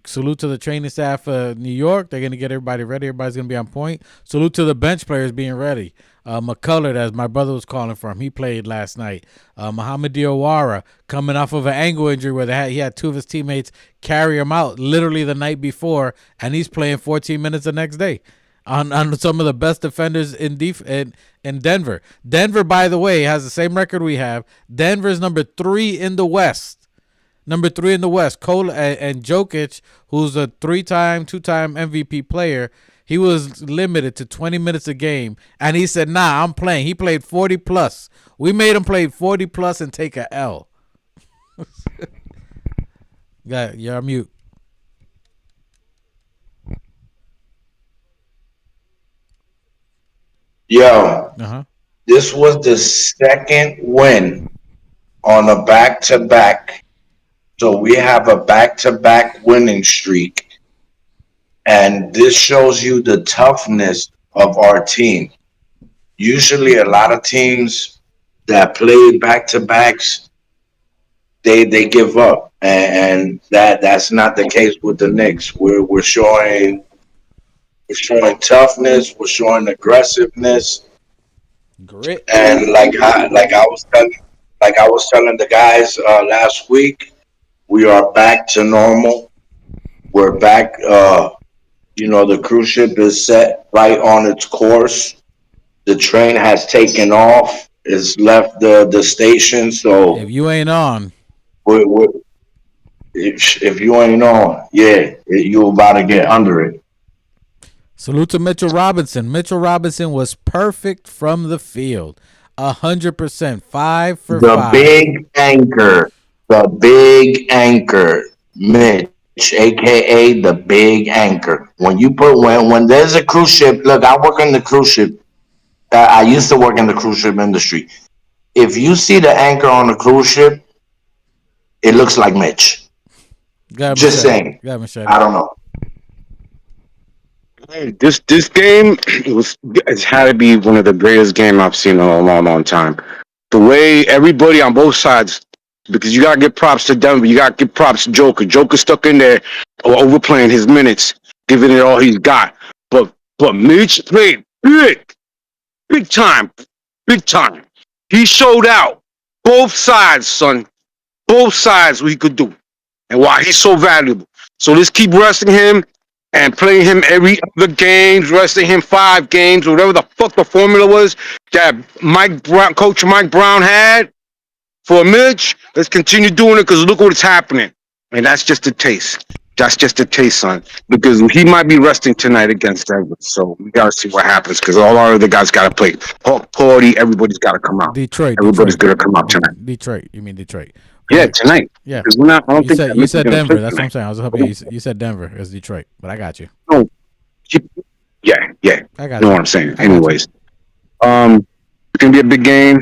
salute to the training staff of New York. They're going to get everybody ready. Everybody's going to be on point. Salute to the bench players being ready. McCullard, as my brother was calling from, he played last night. Muhammad Diawara coming off of an ankle injury where he had two of his teammates carry him out literally the night before, and he's playing 14 minutes the next day. On some of the best defenders in Denver. Denver, by the way, has the same record we have. Denver's number 3 in the West. Number 3 in the West. Cole and Jokic, who's a 2-time MVP player, he was limited to 20 minutes a game. And he said, nah, I'm playing. He played 40 plus. We made him play 40 plus and take a L. You're on mute. This was the second win on a back-to-back. So we have a back-to-back winning streak. And this shows you the toughness of our team. Usually a lot of teams that play back-to-backs, they give up. And that's not the case with the Knicks. We're showing toughness, we're showing aggressiveness. Grit. And like I was telling the guys last week, we are back to normal. We're back. The cruise ship is set right on its course. The train has taken off. It's left the station. So if you ain't on, if you ain't on, you about to get under it. Salute to Mitchell Robinson. Mitchell Robinson was perfect from the field. 100%. 5 for 5. The big anchor, Mitch, a.k.a. the big anchor. When there's a cruise ship, look, I work in the cruise ship. I used to work in the cruise ship industry. If you see the anchor on the cruise ship, it looks like Mitch. Just saying. I don't know. This game it's had to be one of the greatest games I've seen in a long, long time. The way everybody on both sides, because you gotta give props to Denver, you gotta give props to Joker. Joker stuck in there, overplaying his minutes, giving it all he's got. But Mitch played big time. He showed out both sides, son. Both sides what he could do, and why he's so valuable. So let's keep resting him. And playing him every other games, resting him 5 games, whatever the fuck the formula was that Coach Mike Brown had. For Mitch, let's continue doing it because look what's happening. And that's just a taste. That's just a taste, son. Because he might be resting tonight against Denver. So we gotta see what happens because all our other guys gotta play. Hawk Party, everybody's gotta come out. Everybody's gonna come out tonight. Detroit. You mean Detroit? Yeah, tonight. Yeah. Because we're not. I don't think you Mitch is said gonna Denver. play That's what I'm tonight. saying. I was hoping you said Denver. It's Detroit, but I got you. No. Yeah. I got You you. know what I'm saying? I got you. Anyways, it's gonna be a big game.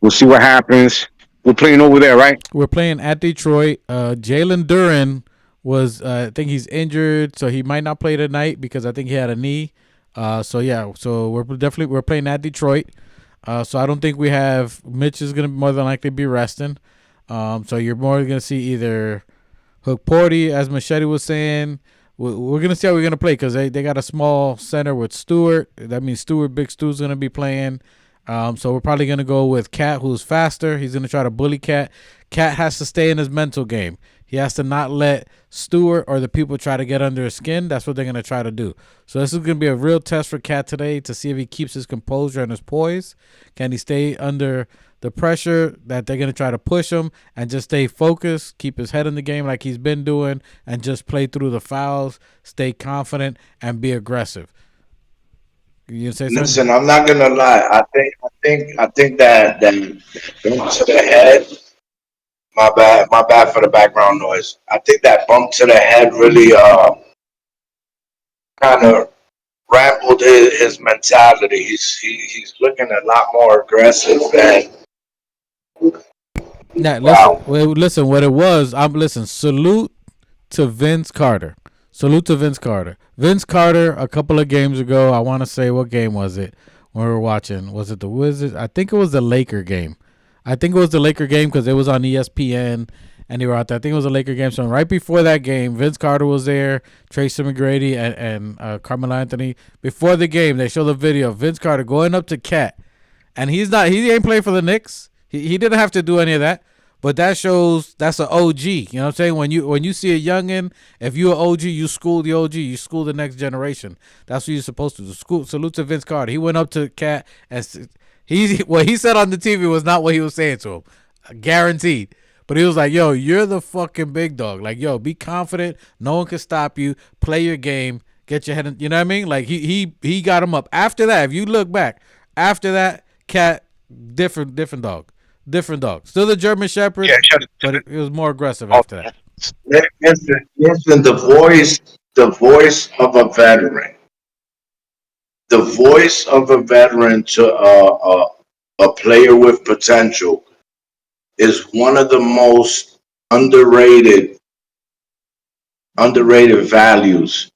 We'll see what happens. We're playing over there, right? We're playing at Detroit. Jalen Duren was, I think he's injured, so he might not play tonight because I think he had a knee. So we're playing at Detroit. So I don't think we have Mitch is gonna more than likely be resting. So you're more gonna see either Hook Porty, as Machete was saying. We're gonna see how we're gonna play because they got a small center with Stewart. That means Big Stu's gonna be playing. So we're probably gonna go with Cat, who's faster. He's gonna try to bully Cat. Cat has to stay in his mental game. He has to not let Stewart or the people try to get under his skin. That's what they're gonna try to do. So this is gonna be a real test for Cat today to see if he keeps his composure and his poise. Can he stay under the pressure that they're gonna try to push him and just stay focused, keep his head in the game like he's been doing, and just play through the fouls, stay confident, and be aggressive. You say something? Listen, I'm not gonna lie. I think that bump to the head. My bad for the background noise. I think that bump to the head really kind of rambled his mentality. He's looking a lot more aggressive and Now, wow. listen. What it was, Salute to Vince Carter. Vince Carter, a couple of games ago, I want to say, what game was it when we were watching? Was it the Wizards? I think it was the Laker game. Because it was on ESPN and they were out there. I think it was a Laker game. So right before that game, Vince Carter was there, Tracy McGrady, and Carmelo Anthony. Before the game, they show the video of Vince Carter going up to Cat. And he ain't playing for the Knicks. He didn't have to do any of that. But that shows that's an OG. You know what I'm saying? When you see a youngin, if you're an OG, you school the OG. You school the next generation. That's what you're supposed to do. Salute to Vince Carter. He went up to Cat and what he said on the TV was not what he was saying to him. Guaranteed. But he was like, yo, you're the fucking big dog. Like, yo, be confident. No one can stop you. Play your game. Get your head in. You know what I mean? Like, he got him up. After that, if you look back, after that, Cat, different dog. Still the German Shepherd, but it was more aggressive after that. Listen, the voice of a veteran. The voice of a veteran to a player with potential is one of the most underrated values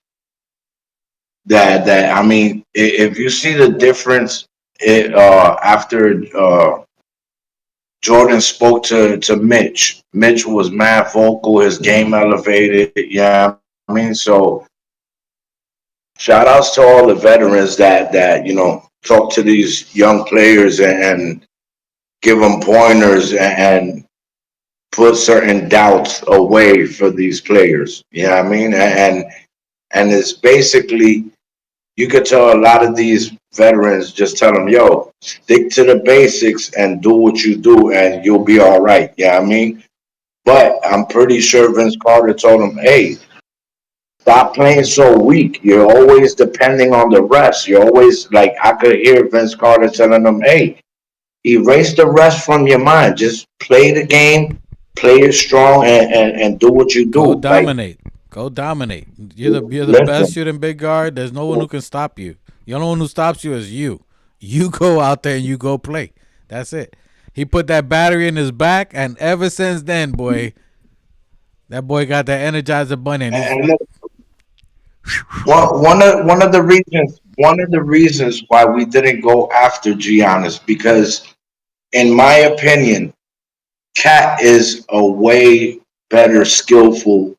that I mean, if you see the difference after Jordan spoke to Mitch. Mitch was mad vocal, his game elevated. Yeah, I mean, so shout outs to all the veterans that talk to these young players and give them pointers and put certain doubts away for these players. You know what I mean? And it's basically, you could tell a lot of these veterans, just tell them, yo, stick to the basics and do what you do and you'll be all right. Yeah, I mean, but I'm pretty sure Vince Carter told him, hey, stop playing so weak. You're always depending on the rest. You're always like, I could hear Vince Carter telling them, hey, erase the rest from your mind. Just play the game, play it strong, and do what you do. Go dominate. You're the best shooting big guard. There's no one who can stop you. The only one who stops you is you. You go out there and you go play. That's it. He put that battery in his back, and ever since then, boy, that boy got that Energizer Bunny. And one of the reasons why we didn't go after Giannis, because in my opinion, Cat is a way better skillful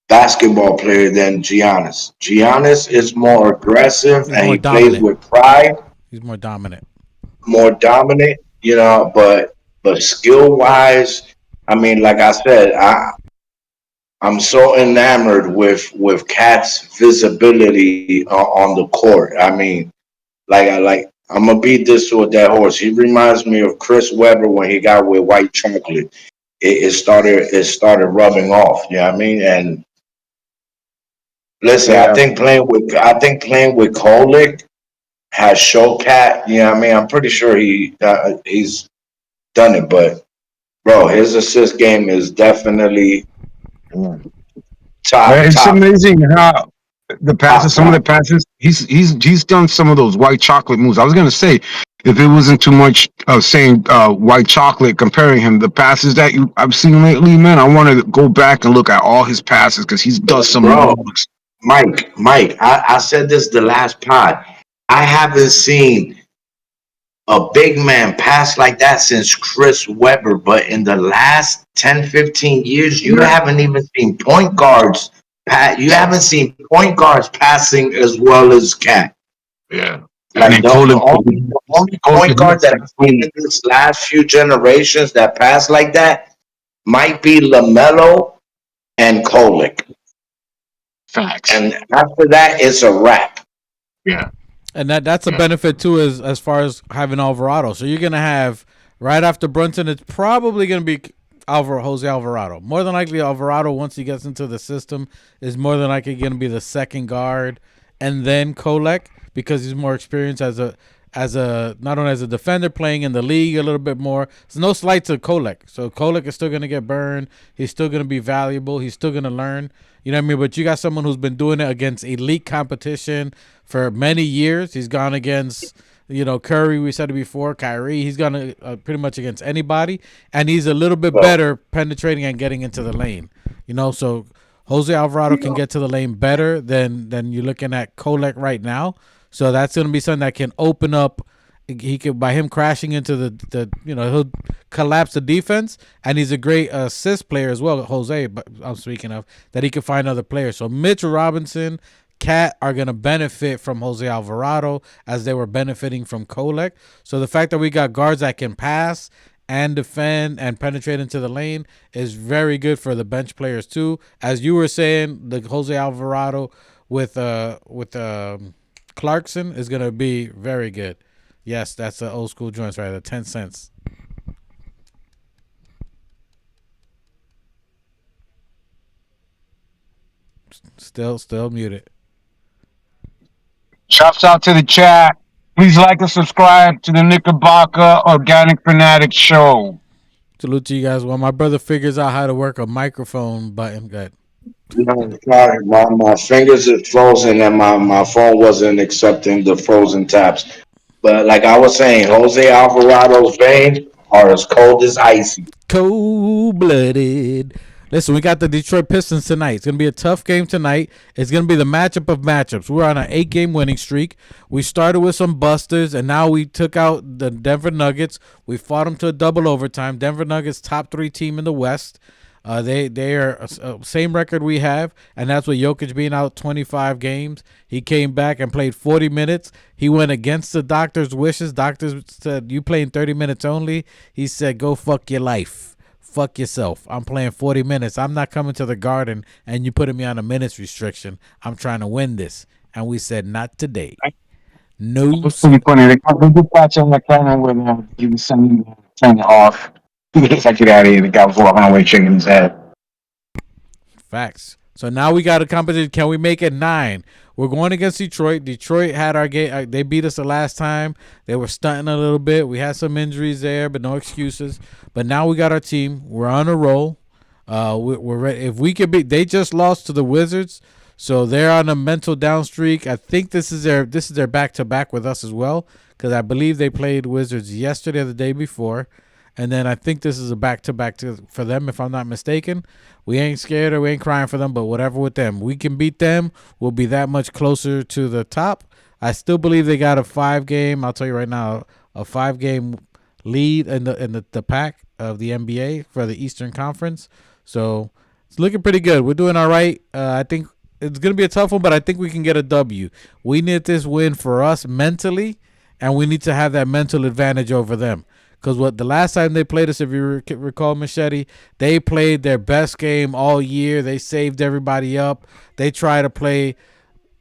basketball player than Giannis. Giannis is more aggressive and he plays with pride. He's more dominant. But skill wise, I mean, like I said, I'm so enamored with Cat's visibility on the court. I mean, I'm gonna beat this with that horse. He reminds me of Chris Webber when he got with white chocolate. It started rubbing off. You know what I mean? And listen, Yeah. I think playing with Kolick has show Cat. You know what I mean? I'm pretty sure he's done it, but bro, his assist game is definitely top. It's Top. amazing how the passes, some of the Top. passes, he's done some of those white chocolate moves. I was gonna say, if it wasn't too much saying white chocolate, comparing him, the passes that I've seen lately, man, I want to go back and look at all his passes because he's done some Bro, moves. Mike, I said this the last pod. I haven't seen a big man pass like that since Chris Webber, but in the last 10, 15 years, you haven't even seen point guards. You haven't seen point guards passing as well as Cat. Yeah. Like the only point guard that I've seen in this last few generations that pass like that might be LaMelo and Kolick. Facts. And after that, it's a wrap. Yeah. And that's a benefit too, as far as having Alvarado. So you're gonna have right after Brunson, it's probably gonna be Jose Alvarado. More than likely, Alvarado, once he gets into the system, is more than likely gonna be the second guard, and then Kolek, because he's more experienced as a not only as a defender, playing in the league a little bit more. There's no slight to Kolek. So Kolek is still gonna get burned. He's still gonna be valuable. He's still gonna learn. You know what I mean? But you got someone who's been doing it against elite competition for many years. He's gone against, Curry, we said it before, Kyrie. He's gone pretty much against anybody. And he's a little bit better penetrating and getting into the lane. So Jose Alvarado can get to the lane better than you're looking at Kolek right now. So that's going to be something that can open up. He could, by him crashing into the he'll collapse the defense, and he's a great assist player as well, Jose, but I'm speaking of, that he can find other players. So Mitch Robinson, Cat are going to benefit from Jose Alvarado as they were benefiting from Kolek. So the fact that we got guards that can pass and defend and penetrate into the lane is very good for the bench players too. As you were saying, the Jose Alvarado with Clarkson is going to be very good. Yes, that's the old school joints right there, 10 cents. Still muted. Shouts out to the chat. Please like and subscribe to the Knickerbocker Organic Fanatics Show. Salute to you guys. While my brother figures out how to work a microphone button, good. Sorry, my fingers is frozen and my phone wasn't accepting the frozen taps. But like I was saying, Jose Alvarado's veins are as cold as icy. Cold-blooded. Listen, we got the Detroit Pistons tonight. It's going to be a tough game tonight. It's going to be the matchup of matchups. We're on an 8-game winning streak. We started with some busters, and now we took out the Denver Nuggets. We fought them to a double overtime. Denver Nuggets, top 3 team in the West. They are same record we have, and that's with Jokic being out 25 games. He came back and played 40 minutes. He went against the doctor's wishes. Doctors said, you playing 30 minutes only. He said, go fuck your life. Fuck yourself. I'm playing 40 minutes. I'm not coming to the Garden, and you putting me on a minutes restriction. I'm trying to win this. And we said, not today. No. It's pretty funny. They did catch on the camera when he was sending the trainer off. He gets out of here. The guy was walking away shaking his head. Facts. So now we got a competition. Can we make it 9? We're going against Detroit. Detroit had our game. They beat us the last time. They were stunting a little bit. We had some injuries there, but no excuses. But now we got our team. We're on a roll. We're ready. If we could beat, they just lost to the Wizards, so they're on a mental down streak. I think this is their back to back with us as well, because I believe they played Wizards yesterday or the day before. And then I think this is a back-to-back for them, if I'm not mistaken. We ain't scared or we ain't crying for them, but whatever with them. We can beat them. We'll be that much closer to the top. I still believe they got a 5-game, I'll tell you right now, a 5-game lead in the pack of the NBA for the Eastern Conference. So it's looking pretty good. We're doing all right. I think it's going to be a tough one, but I think we can get a W. We need this win for us mentally, and we need to have that mental advantage over them. Because the last time they played us, if you recall, Machete, they played their best game all year. They saved everybody up. They try to play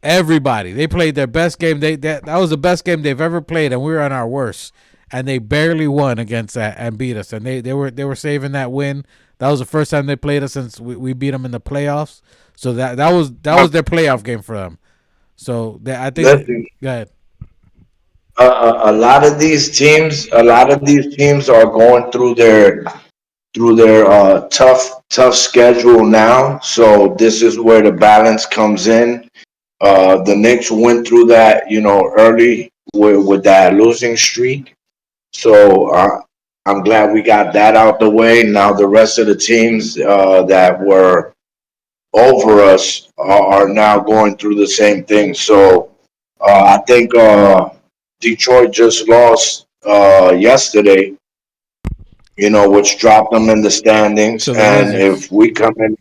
Everybody. They played their best game. That was the best game they've ever played, and we were on our worst. And they barely won against that and beat us. And they were saving that win. That was the first time they played us since we beat them in the playoffs. So that was their playoff game for them. So I think. Listen, Go ahead. a lot of these teams are going through their tough schedule now. So this is where the balance comes in. The Knicks went through that, early with that losing streak. So I'm glad we got that out the way. Now the rest of the teams that were over us are now going through the same thing. So I think Detroit just lost yesterday, which dropped them in the standings. And if we come in,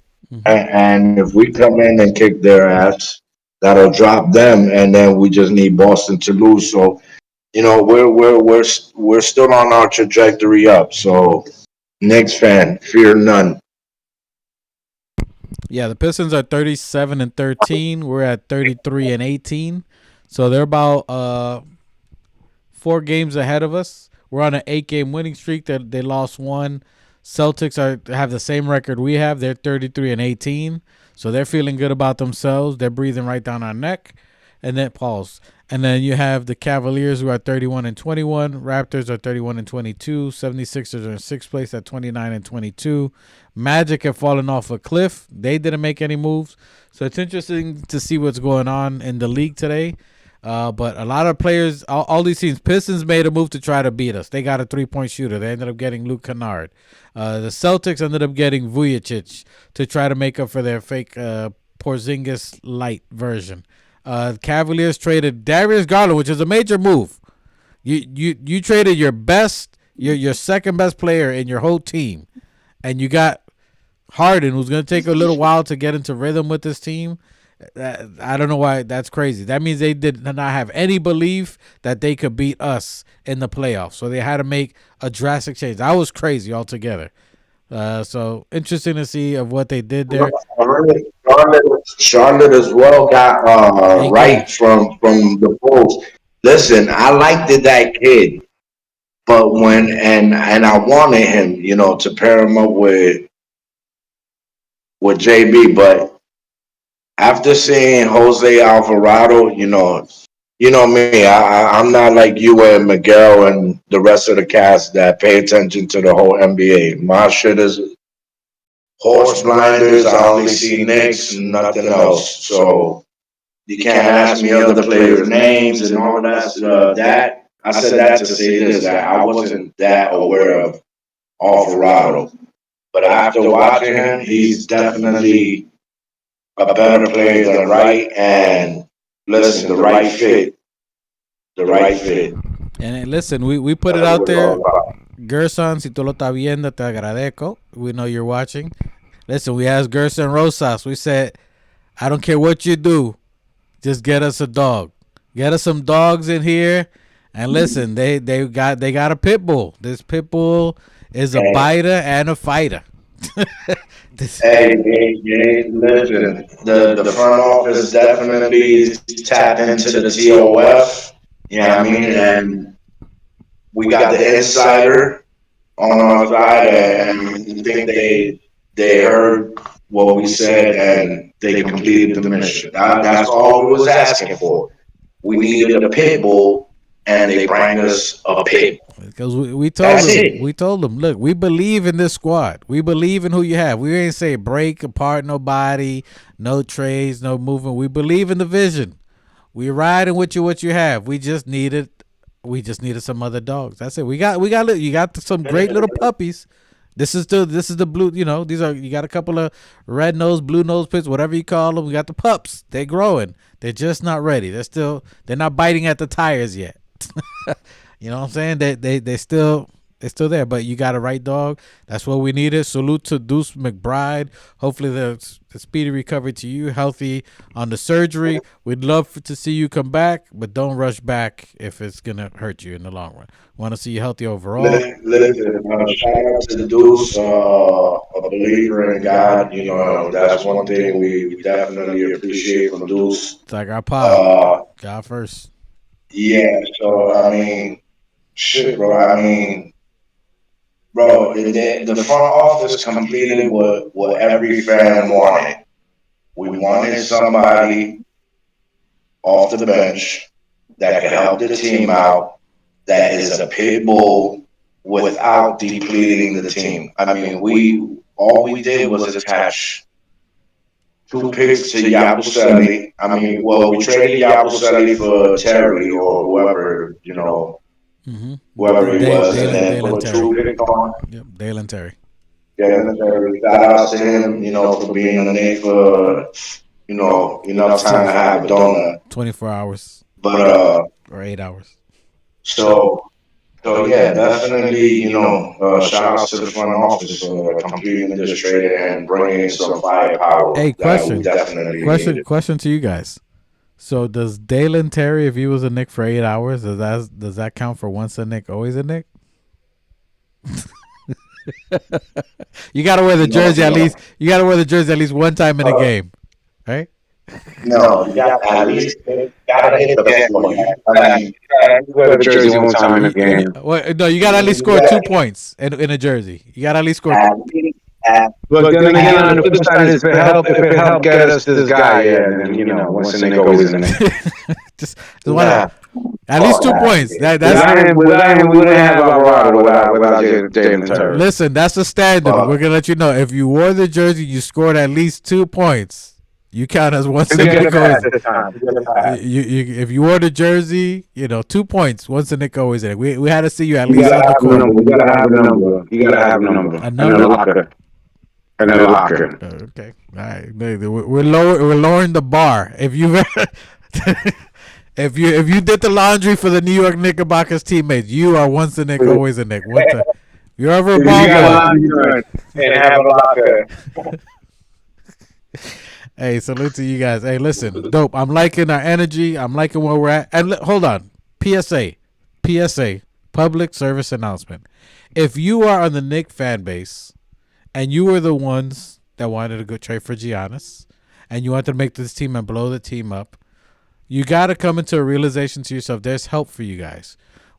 and kick their ass, that'll drop them, and then we just need Boston to lose. So, we're still on our trajectory up. So, Knicks fan, fear none. Yeah, the Pistons are 37-13. We're at 33-18. So they're about 4 games ahead of us. We're on an 8-game winning streak. They lost 1. Celtics have the same record we have. They're 33-18. So they're feeling good about themselves. They're breathing right down our neck. And then pause. And then you have the Cavaliers, who are 31-21. Raptors are 31-22. 76ers are in 6th place at 29-22. Magic have fallen off a cliff. They didn't make any moves. So it's interesting to see what's going on in the league today. But a lot of players, all these teams, Pistons made a move to try to beat us. They got a 3-point shooter. They ended up getting Luke Kennard. The Celtics ended up getting Vujacic to try to make up for their fake Porzingis light version. Cavaliers traded Darius Garland, which is a major move. You traded your best, your second best player in your whole team, and you got Harden, who's going to take a little while to get into rhythm with this team. I don't know why that's crazy. That means they did not have any belief that they could beat us in the playoffs. So they had to make a drastic change. That was crazy altogether. So interesting to see of what they did there. Charlotte as well got right from the Bulls. Listen, I liked that kid, but and I wanted him, to pair him up with JB, but after seeing Jose Alvarado, you know me, I'm not like you and Miguel and the rest of the cast that pay attention to the whole NBA. My shit is horse blinders. I only see Knicks and nothing else. So you can't ask me other players' names and all that. I said that to say this, that I wasn't that aware of Alvarado. But after watching him, he's definitely a better player than Wright, and listen, the right fit. And listen, we put it out there. Gerson, si tú lo estás viendo, te agradezco. We know you're watching. Listen, we asked Gerson Rosas. We said, I don't care what you do, just get us a dog. Get us some dogs in here. And listen, they got a pit bull. This pit bull is a biter and a fighter. Hey, listen, the front office definitely tapped into the TOF. You know what I mean? And we got the insider on our side, and I think they heard what we said, and they completed the mission. That's all we was asking for. We needed a pit bull, and they bring us a pit. Because we told them, look, we believe in this squad. We believe in who you have. We ain't say break apart nobody, no trades, no movement. We believe in the vision. We riding with you what you have. We just needed some other dogs. That's it. You got some great little puppies. This is the blue, you got a couple of red nose, blue nose pits, whatever you call them. We got the pups. They're growing. They're just not ready. They're not biting at the tires yet. You know what I'm saying? They still It's still there, but you got it right, dog. That's what we needed. Salute to Duece McBride. Hopefully the speedy recovery to you, healthy on the surgery. We'd love to see you come back, but don't rush back if it's going to hurt you in the long run. Want to see you healthy overall. Listen, shout out to the Dudes, a believer in God. You know, that's one thing we definitely appreciate from Dudes. It's like our pop. God first. Yeah, so I mean, shit, bro. I mean, bro, the front office completed what every fan wanted. We wanted somebody off the bench that could help the team out, that is a pit bull without depleting the team. I mean, all we did was attach 2 picks to Yabusele. I mean, well, we traded Yabusele for Terry or whoever, you know, whoever he was, and then put 2 picks on. Yep, Dale and Terry. Dale and Terry. Shout out to him, you know, for being a Knick for, you know, enough time to have a donut. 24 hours. But or 8 hours. So yeah, definitely, you know, shout out to the front office for completing this trade and bringing some firepower. Hey, question. Definitely question to you guys. So does Dalen Terry, if he was a Knick for 8 hours, does that count for once a Knick, always a Knick? You gotta wear the jersey at least. You gotta wear the jersey at least one time in a game, right? No, you got at least gotta hit the best one. I mean, wear the jersey one time in a game. No, you gotta at least score 2 points in a jersey. You gotta at least score. But then again, on the flip side, if it helped get us this guy, yeah, then you know, once a Knick, always a Knick. just at least 2 points. That's we wouldn't have Alvarado without Jalen Terry. Listen, that's the standard. We're gonna let you know if you wore the jersey, you scored at least 2 points. You count as once a Knick always. If you wore the jersey, you know 2 points. Once a Knick always in. We had to see you at least on the court. You gotta have a number. You gotta have a number. And a locker. And a locker. Okay, all right. We're lowering the bar. If you if you did the laundry for the New York Knickerbockers teammates, you are once a Knick, always a Knick. You're ever a ball boy. And have a locker. Hey, salute to you guys. Hey, listen, dope. I'm liking our energy. I'm liking where we're at. And hold on. PSA, public service announcement. If you are on the Knick fan base and you were the ones that wanted to go trade for Giannis and you wanted to make this team and blow the team up, you got to come into a realization to yourself. There's help for you guys.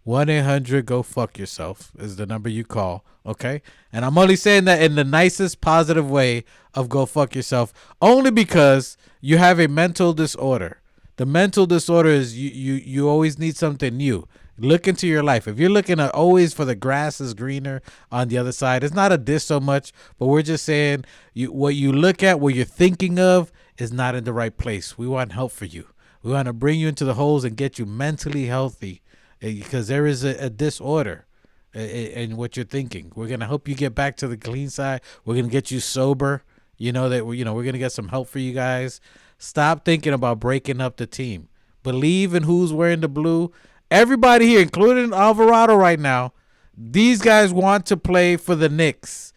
1-800-GO-FUCK-YOURSELF is the number you call, okay? And I'm only saying that in the nicest, positive way of go fuck yourself, only because you have a mental disorder. The mental disorder is you always need something new. Look into your life. If you're looking at always for the grass is greener on the other side, it's not a diss so much, but we're just saying what you look at, what you're thinking of is not in the right place. We want help for you. We want to bring you into the holes and get you mentally healthy, because there is a disorder in what you're thinking. We're going to help you get back to the clean side. We're going to get you sober. We're going to get some help for you guys. Stop thinking about breaking up the team. Believe in who's wearing the blue. Everybody here, including Alvarado right now, these guys want to play for the Knicks.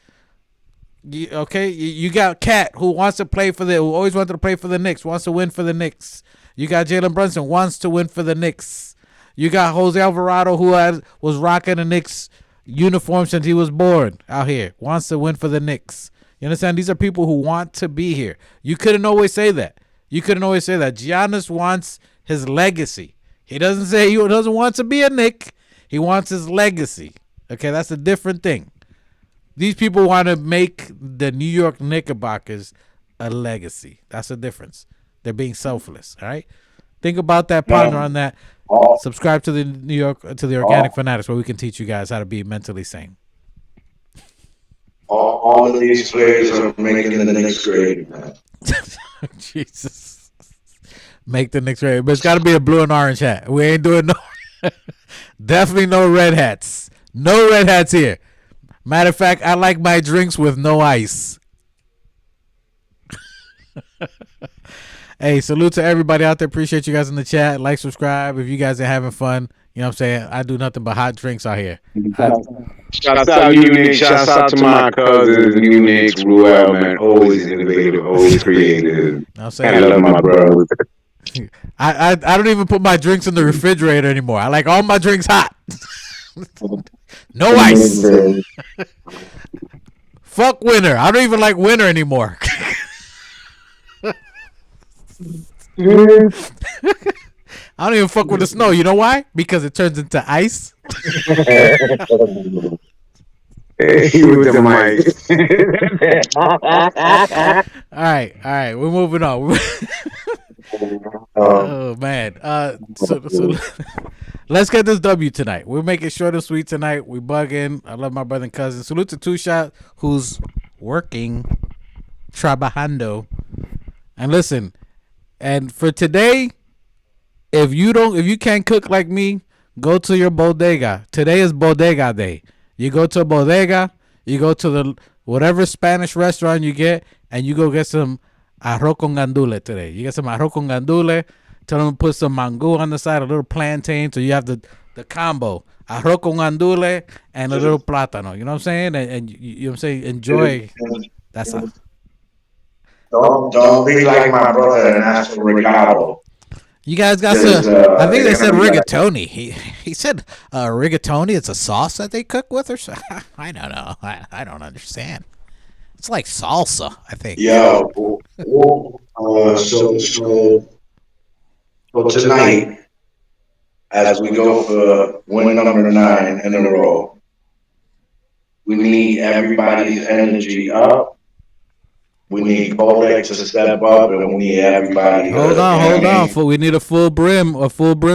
Okay? You got Cat, who wants to play who always wanted to play for the Knicks, wants to win for the Knicks. You got Jalen Brunson, wants to win for the Knicks. You got Jose Alvarado, who was rocking the Knicks uniform since he was born out here, wants to win for the Knicks. You understand? These are people who want to be here. You couldn't always say that. Giannis wants his legacy. He doesn't say he doesn't want to be a Knick. He wants his legacy. Okay, that's a different thing. These people want to make the New York Knickerbockers a legacy. That's the difference. They're being selfless. All right? Think about that, partner, on that. Subscribe to the Organic Fanatics, where we can teach you guys how to be mentally sane. All of these players are making the Knicks great, man. Jesus. Make the Knicks great. But it's got to be a blue and orange hat. We ain't doing definitely no red hats. No red hats here. Matter of fact, I like my drinks with no ice. Hey, salute to everybody out there. Appreciate you guys in the chat. Like, subscribe. If you guys are having fun, You know what I'm saying? I do nothing but hot drinks out here. Shouts out Unix. Shouts out to my cousins, Unix, Ruel, man. Always innovative, always creative. You know what I'm I saying? love my bros. I don't even put my drinks in the refrigerator anymore. I like all my drinks hot. No ice. Fuck winter. I don't even like winter anymore. I don't even fuck with the snow. You know why? Because it turns into ice. He with the mic. All right. We're moving on. Oh man. So let's get this W tonight. We're making short and sweet tonight. We bugging. I love my brother and cousin. Salute to Two Shot, who's working, trabajando. And listen, and for today, if you can't cook like me, go to your bodega. Today is bodega day. You go to a bodega, you go to the whatever Spanish restaurant you get, and you go get some arroz con gandule today. You get some arroz con gandule. Tell them to put some mango on the side, a little plantain, so you have the combo. Arroz con gandule and a little plátano. You know what I'm saying? And you know what I'm saying? Enjoy. That's all. Don't be like my brother and ask for regalo. You guys got some. I think they said rigatoni. He said rigatoni. It's a sauce that they cook with, or so. I don't know. I don't understand. It's like salsa, I think. Yeah. So tonight, as we go for win number 9 in a row, we need everybody's energy up. We need Kodak to step up, and we need everybody. Hold on. We need a full brim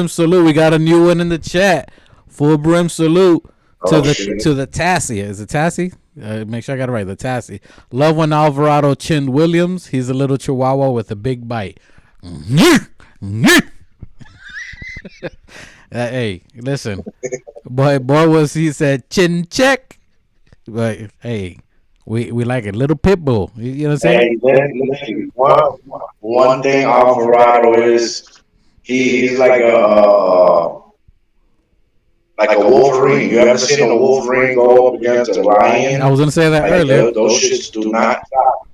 salute. We got a new one in the chat. Full brim salute to the Tassie. Is it Tassie? Make sure I got it right. The Tassie. Love when Alvarado chinned Williams. He's a little chihuahua with a big bite. Hey, listen. Boy was he said chin check. But hey. We like a little pit bull. You know what I'm saying? Hey, one thing Alvarado is he's like a Wolverine. You ever seen a Wolverine go up against a lion? I was gonna say that earlier. Those shits do not stop.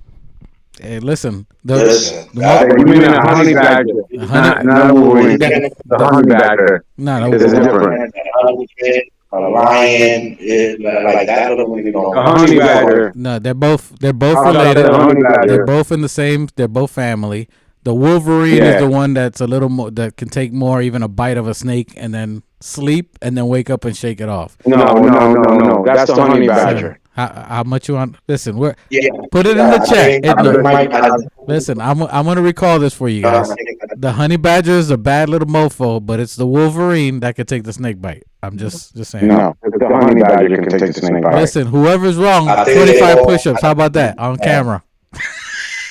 Hey, listen. You mean a honey badger? Not a Wolverine. The honey badger. No, it's different. A lion, like that. A honey badger. No, they're both related. They're both in the same. They're both family. The Wolverine is the one that's a little more, that can take more, even a bite of a snake, and then sleep, and then wake up and shake it off. No. That's the honey badger. How much you want? Listen, put it in the chat. Listen, I'm gonna recall this for you guys. The honey badger is a bad little mofo, but it's the Wolverine that can take the snake bite. I'm just saying. No, the honey badger can take the snake bite. Listen, whoever's wrong, 25 push-ups. How about that on camera?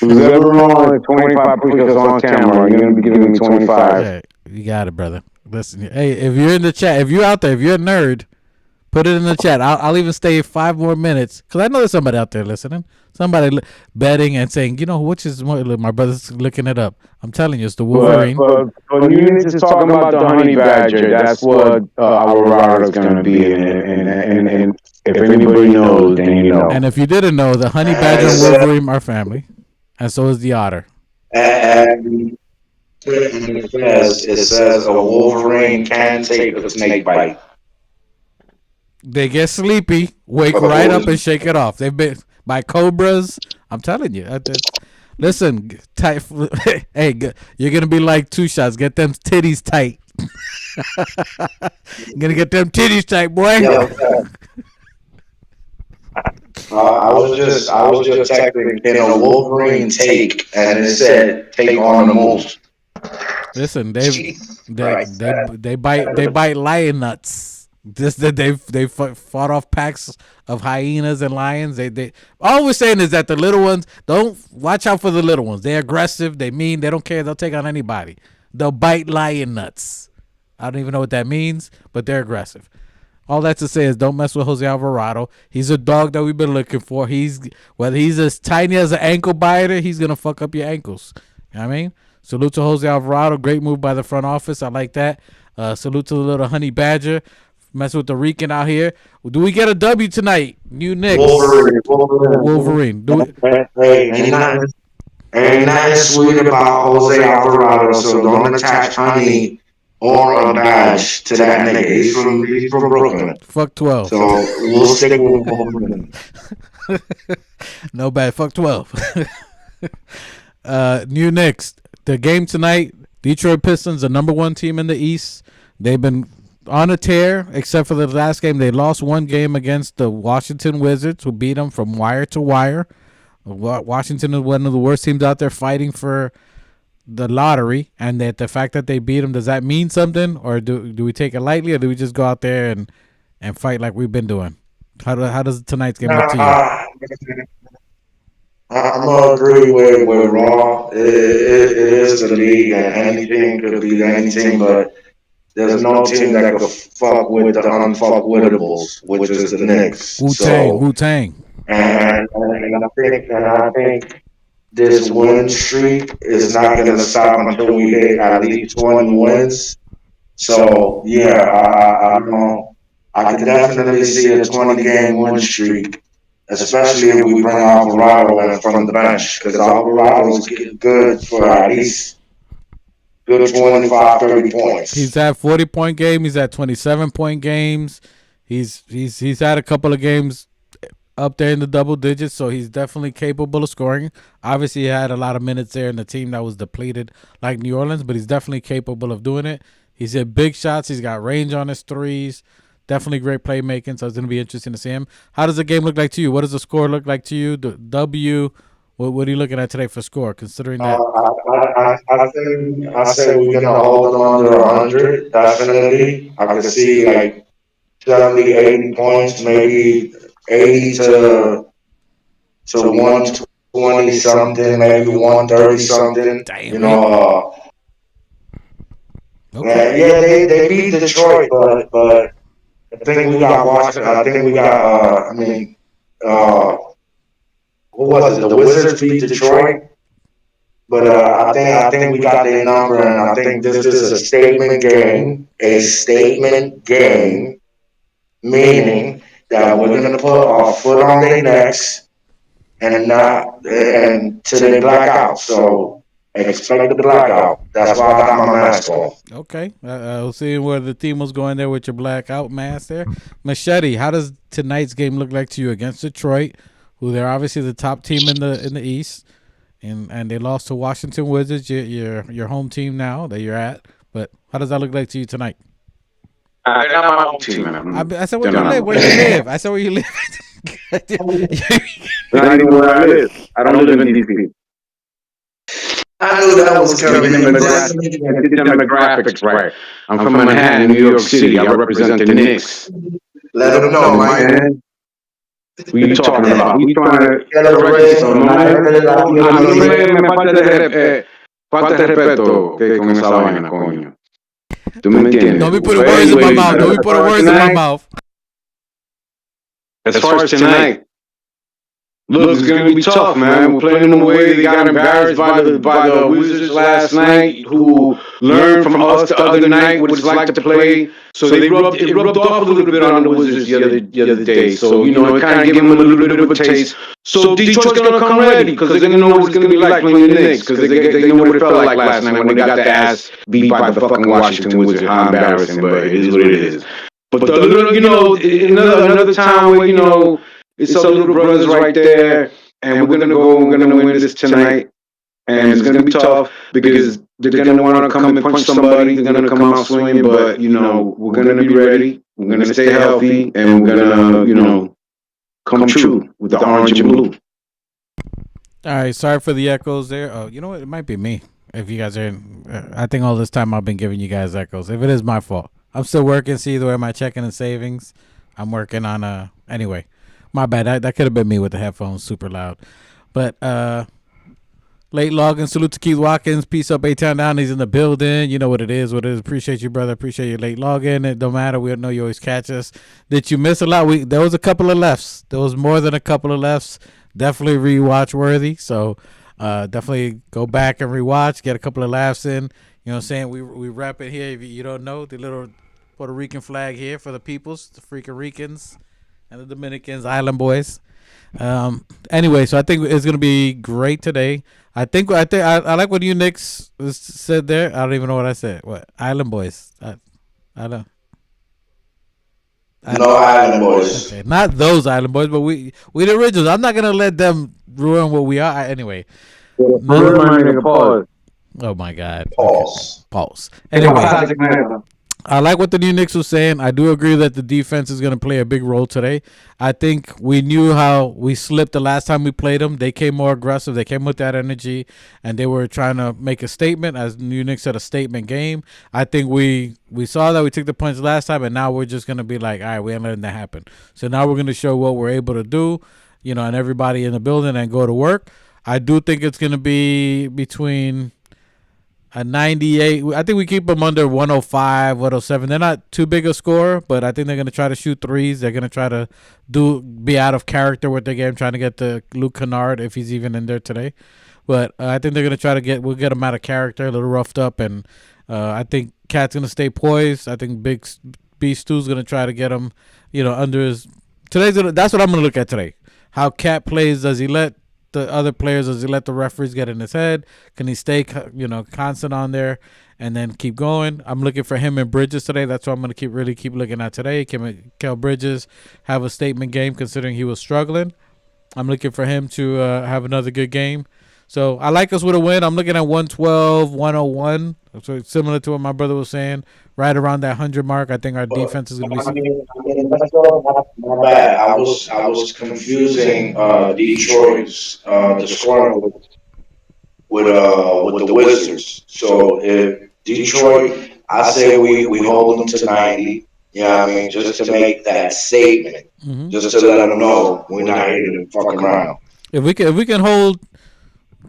Whoever's wrong, 25 push-ups on camera. You're gonna be giving me 25. Hey, you got it, brother. Listen, hey, if you're in the chat, if you're out there, if you're a nerd, put it in the chat. I'll even stay 5 more minutes because I know there's somebody out there listening. Somebody betting and saying, you know, which is more. My brother's looking it up. I'm telling you, it's the Wolverine. But you need to talk about the honey badger. That's what Alvarado's going to be. And if anybody knows, then you know. And if you didn't know, the honey badger and Wolverine are family, and so is the otter. And it says a Wolverine can take a snake bite. They get sleepy, wake right up, and shake it off. They've been by cobras. I'm telling you. Listen, tight. Hey, you're gonna be like Two Shots. Get them titties tight. You're gonna get them titties tight, boy. I was just texting, can a Wolverine take, and it said take on the move. Listen, they bite lion nuts. Just that they fought off packs of hyenas and lions. They all we're saying is that the little ones, don't watch out for the little ones. They're aggressive. They mean. They don't care. They'll take on anybody. They'll bite lion nuts. I don't even know what that means, but they're aggressive. All that to say is don't mess with Jose Alvarado. He's a dog that we've been looking for. Whether he's as tiny as an ankle biter, he's gonna fuck up your ankles. You know what I mean? Salute to Jose Alvarado. Great move by the front office. I like that. Salute to the little honey badger. Messing with the Rican out here. Do we get a W tonight? New Knicks. Wolverine. Hey, ain't nothing sweet about Jose Alvarado, so don't attach honey or a badge to that nigga. He's from Brooklyn. Fuck 12. So we'll stick with Wolverine. No bad. Fuck 12. New Knicks. The game tonight, Detroit Pistons, the number 1 team in the East. They've been on a tear, except for the last game. They lost one game against the Washington Wizards, who beat them from wire to wire. Washington is one of the worst teams out there fighting for the lottery, and that the fact that they beat them, does that mean something, or do we take it lightly, or do we just go out there and fight like we've been doing? How does tonight's game look to you? I'm gonna agree with Raw. It is the league, and anything could be anything, but there's no team that could fuck with the unfuckwittables, which is the Knicks. Wu-Tang. And I think this win streak is not going to stop until we hit at least 20 wins. So yeah, I can definitely see a 20-game win streak, especially if we bring Alvarado in from the bench, because Alvarado's getting good for at least good 25, 30 points. He's had 40-point game. He's had 27-point games. He's had a couple of games up there in the double digits, so he's definitely capable of scoring. Obviously, he had a lot of minutes there in the team that was depleted like New Orleans, but he's definitely capable of doing it. He's hit big shots. He's got range on his threes. Definitely great playmaking, so it's going to be interesting to see him. How does the game look like to you? What does the score look like to you? The W, what are you looking at today for score, considering that? I say we're going to hold them under 100, definitely. I can see like 70, 80 points, maybe 80 to 120 something, maybe 130 something. Damn, you know, okay. Yeah, they beat Detroit, but I think we got Washington. I think we got who was it? The Wizards beat Detroit. But I think we got their number, and I think this is a statement game. A statement game, meaning that we're gonna put our foot on their necks and till they black out. So expect the blackout. That's why I got my mask on. Okay, I'll see where the team was going there with your blackout mask there. Machete, how does tonight's game look like to you against Detroit, who they're obviously the top team in the East, and they lost to Washington Wizards, your home team now that you're at. But how does that look like to you tonight? They're not my home team, man. I said where you live. Where you live? I said where you live. Not even where I live. I don't live in DC. I knew that was coming. Demographics, right? I'm from Manhattan, New York City. I represent the Knicks. Let them know, man. What are you talking about? We trying to falta de respeto que con esa vaina, coño. ¿Tú me entiendes? Don't be putting words in my mouth. Don't be putting words in my mouth. As far as tonight, look, it's going to be tough, man. We're playing them away. They got embarrassed by the Wizards last night, who learned from us the other night what it's like to play. So it rubbed off a little bit on the Wizards the other day. So, you know, it kind of gave them a little bit of a taste. So Detroit's going to come ready, because they're going to know what it's going to be like playing the Knicks, because they know what it felt like last night when they got their ass beat by the fucking Washington Wizards. How embarrassing, but it is what it is. But the little, you know, another time where, you know, it's our little brothers right there, and we're gonna win this tonight, and it's gonna be tough because they're gonna want to come and punch somebody. They're gonna come out swinging, but you know we're gonna be ready. We're gonna stay healthy, and we're gonna, you know, come true with the orange and blue. All right, sorry for the echoes there. Oh, you know what? It might be me. If you guys are, I think all this time I've been giving you guys echoes. If it is my fault, I'm still working. See, either way, my checking and savings. I'm working on anyway. My bad. That could have been me with the headphones super loud. But late login. Salute to Keith Watkins. Peace up, A-Town down. He's in the building. You know what it is. Appreciate you, brother. Appreciate your late login. It don't matter. We know you always catch us. Did you miss a lot? There was a couple of lefts. There was more than a couple of lefts. Definitely rewatch worthy. So definitely go back and rewatch. Get a couple of laughs in. You know what I'm saying? We rap it here. If you don't know, the little Puerto Rican flag here for the peoples, the freaking Ricans and the Dominicans, Island boys. Anyway, so I think it's gonna be great today. I like what you Knicks said there. I don't even know what I said. What Island boys? I don't. No Island boys. Okay, not those Island boys, but we the originals. I'm not gonna let them ruin what we are. Anyway. Pause. Oh my God. Pause. Okay. Pause. Anyway. I like what the new Knicks was saying. I do agree that the defense is going to play a big role today. I think we knew how we slipped the last time we played them. They came more aggressive. They came with that energy, and they were trying to make a statement. As New Knicks said, a statement game. I think we saw that we took the points last time, and now we're just going to be like, all right, we ain't letting that happen. So now we're going to show what we're able to do, and everybody in the building and go to work. I do think it's going to be between a 98. I think we keep them under 105, 107. They're not too big a score, but I think they're going to try to shoot threes. They're going to try to be out of character with their game, trying to get the Luke Kennard if he's even in there today. But I think they're going to try to we'll get him out of character, a little roughed up, and I think Cat's going to stay poised. I think Big B Stu's going to try to get him, under his. That's what I'm going to look at today. How Cat plays. Does he let the other players, does he let the referees get in his head? Can he stay constant on there and then keep going? I'm looking for him and Bridges today. That's what I'm going to keep looking at today. Can Kel Bridges have a statement game considering he was struggling? I'm looking for him to have another good game. So I like us with a win. I'm looking at 112, 101. So similar to what my brother was saying, right around that 100 mark. I think our defense is going to be. My bad. I was confusing Detroit's the scoring with the Wizards. So if Detroit, I say we hold them to 90. You know what I mean? Just to make that statement, just to let them know we're not here to fuck around. If we can hold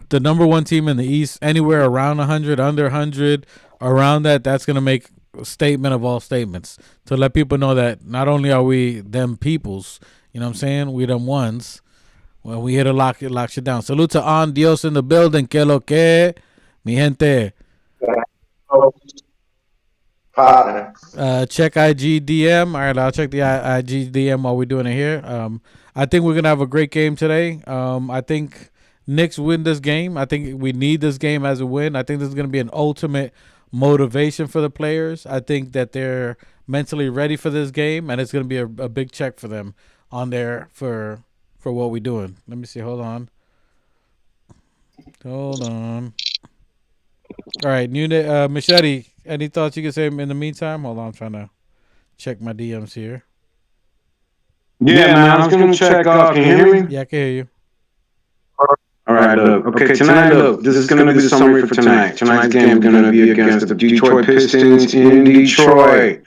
the number one team in the East anywhere around 100, under 100, around that's going to make a statement of all statements to let people know that not only are we them peoples, you know what I'm saying, we them ones. Well, we here to lock shit down. Salute to On Dios in the building. Que lo que, mi gente. Check IG DM. All right, I'll check the IG DM while we're doing it here. I think we're gonna have a great game today. I think Knicks win this game. I think we need this game as a win. I think this is going to be an ultimate motivation for the players. I think that they're mentally ready for this game, and it's going to be a big check for them on there for what we're doing. Let me see. Hold on. All right, Machete, any thoughts you can say in the meantime? Hold on, I'm trying to check my DMs here. Yeah, man, I was going to check. Can you hear me? Yeah, I can hear you. All right, look. Okay, tonight, look, this is going to be the summary for tonight. Tonight's game is going to be against the Detroit Pistons in Detroit.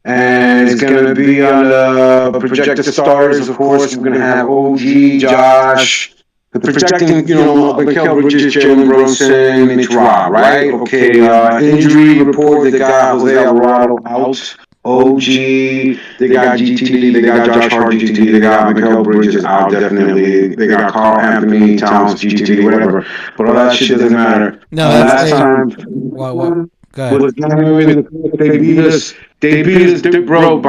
And it's going to be on the projected starters, of course. We're going to have OG, Josh, the projecting, Kel Bridges, Jalen Brunson, Mitch Rob, right? Okay, injury report, they got Jose Alvarado out. OG, they got GTD, they got Josh Hart GTD, they got Mikal Bridges out definitely, they got Carl Anthony Towns GTD, whatever. But all that shit doesn't matter. No, last time, what? Go ahead. They beat us, bro,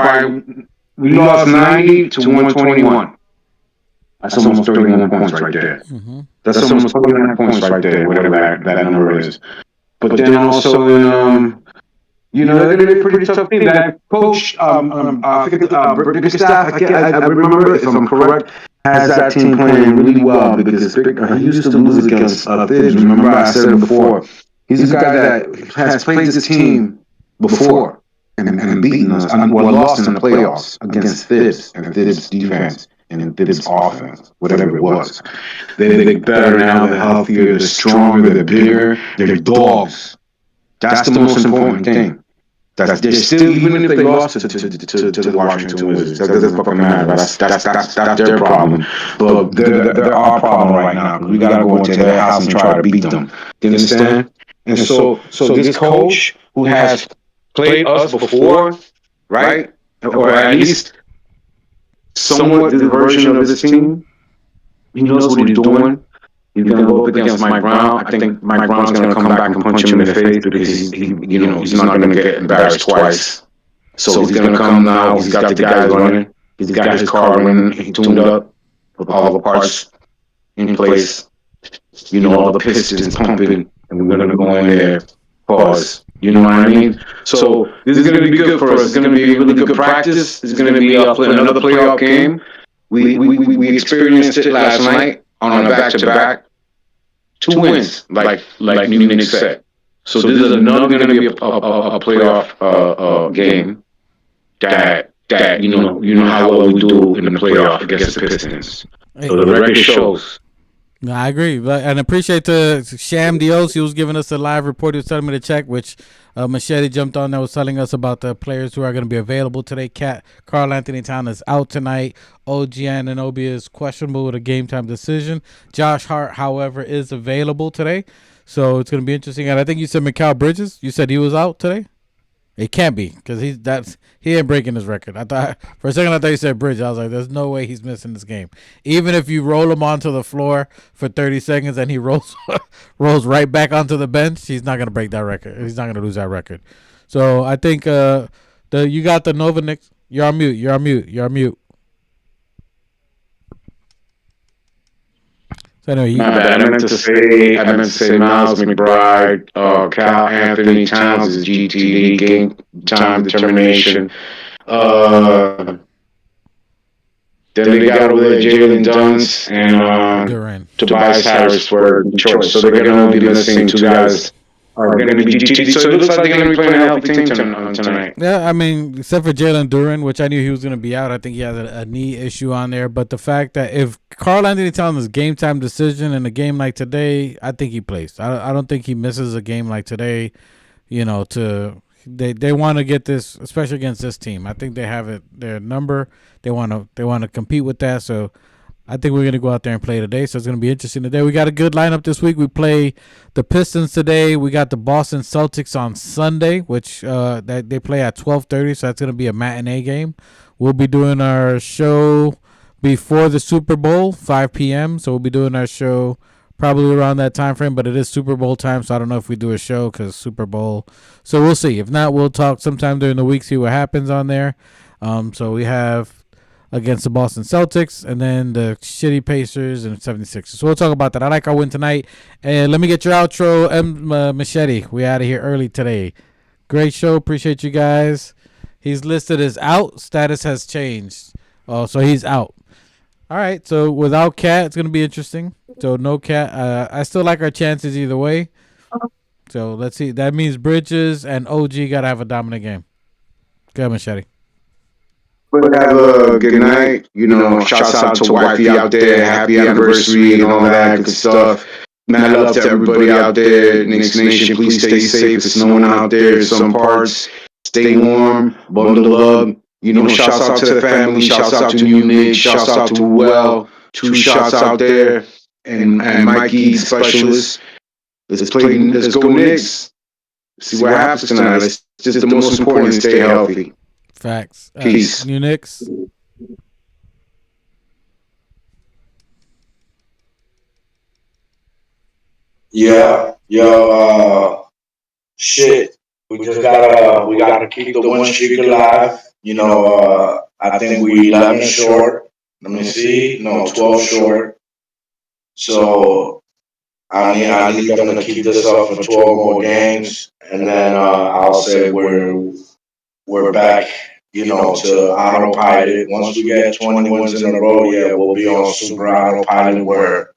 we lost 90 to 121. That's almost 31 points right there. That's almost 29 points right there, whatever that number is. But then also they're going to be a pretty tough team. That coach, Bickerstaff, I remember, if I'm correct, has that team playing really well because he used to lose against Thibs. Remember, I said it before. He's a guy that has played this team before and beaten us, or lost in the playoffs against Thibs and Thibs' defense and Thibs' offense, whatever it was. They're better now, they're healthier, they're stronger, they're bigger, they're dogs. That's the most important thing. They're still, even if they lost to the Washington Wizards, that doesn't fucking matter. That's their problem. But they're our problem right now. We gotta go into their house and try to beat them. You understand? And so this coach who has played us before, right, or at least somewhat the version of this team, he knows what he's doing. He's gonna go up against Mike Brown. I think Mike Brown's gonna come back and punch him in the face because he's not gonna get embarrassed twice. So he's gonna come now. He's got the guys running. He's got his car running. He tuned up with all the parts in place. All the pistons pumping, and we're gonna go in there. Pause. You know what I mean? So this is gonna be good for us. It's gonna be really good practice. It's gonna be another playoff game. We experienced it last night on a back-to-back. 2 wins, like Nick said. So this is another going to be a playoff game that you know how well we do in the playoff against the Pistons. So the record shows. No, I agree, and appreciate the Sham Dios. He was giving us a live report. He was telling me to check, which Machete jumped on. That was telling us about the players who are going to be available today. Carl Anthony Town is out tonight. OG Anunoby is questionable with a game time decision. Josh Hart, however, is available today, so it's going to be interesting. And I think you said Mikal Bridges. You said he was out today. It can't be because he ain't breaking his record. I thought for a second I thought you said Bridge. I was like, there's no way he's missing this game. Even if you roll him onto the floor for 30 seconds and he rolls right back onto the bench, he's not gonna break that record. He's not gonna lose that record. So I think you got the Nova Knicks. You're on mute. So anyway, I meant to say Miles McBride, Cal Anthony Towns is GTD, game time determination. Then they got over there Jalen Duns and Tobias Harris for choice. So they're going to only be missing 2 guys. Are going to be GTD. So it looks like they're going to be playing a healthy team tonight. Yeah, I mean, except for Jalen Duren, which I knew he was going to be out. I think he has a knee issue on there. But the fact that if Carl Anthony Towns is game time decision in a game like today, I think he plays. I don't think he misses a game like today. They want to get this, especially against this team. I think they have their number. They want to compete with that. So I think we're going to go out there and play today, so it's going to be interesting today. We got a good lineup this week. We play the Pistons today. We got the Boston Celtics on Sunday, which that they play at 12:30, so that's going to be a matinee game. We'll be doing our show before the Super Bowl, 5 p.m., so we'll be doing our show probably around that time frame, but it is Super Bowl time, so I don't know if we do a show because Super Bowl. So we'll see. If not, we'll talk sometime during the week, see what happens on there. So we have against the Boston Celtics, and then the shitty Pacers and 76ers. So we'll talk about that. I like our win tonight. And let me get your outro, Machete. We out of here early today. Great show. Appreciate you guys. He's listed as out. Status has changed. Oh, so he's out. All right. So without Cat, it's going to be interesting. So no Cat. I still like our chances either way. So let's see. That means Bridges and OG got to have a dominant game. Go ahead, Machete. Have a good night. Shouts out to wifey out there. Happy anniversary and all that good stuff. Mad love to everybody out there. Knicks Nation, please stay safe. It's snowing out there in some parts. Stay warm. Bundle up. Shouts out to the family. Shouts out to New Nick. Shouts out to Well. 2 shots out there. And Mikey, specialist. Let's go Knicks. See what happens tonight. It's just the most important. Stay healthy. Facts. Peace. New Knicks. Yeah. Shit. We gotta keep the win streak alive. I think we 11 short. Let me see. No, 12 short. So I need them to keep this up for 12 more games, and then I'll say we're back, to autopilot. Once we get 20 wins in a row, we'll be on super autopilot where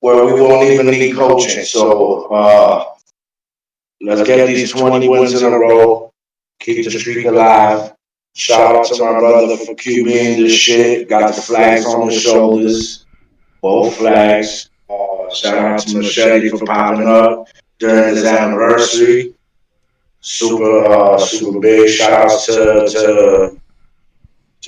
we won't even need coaching. So let's get these 20 wins in a row, keep the streak alive. Shout out to my brother for QBing this shit. Got the flags on his shoulders, both flags. Shout out to Machete for popping up during his anniversary. Super big. Shout outs to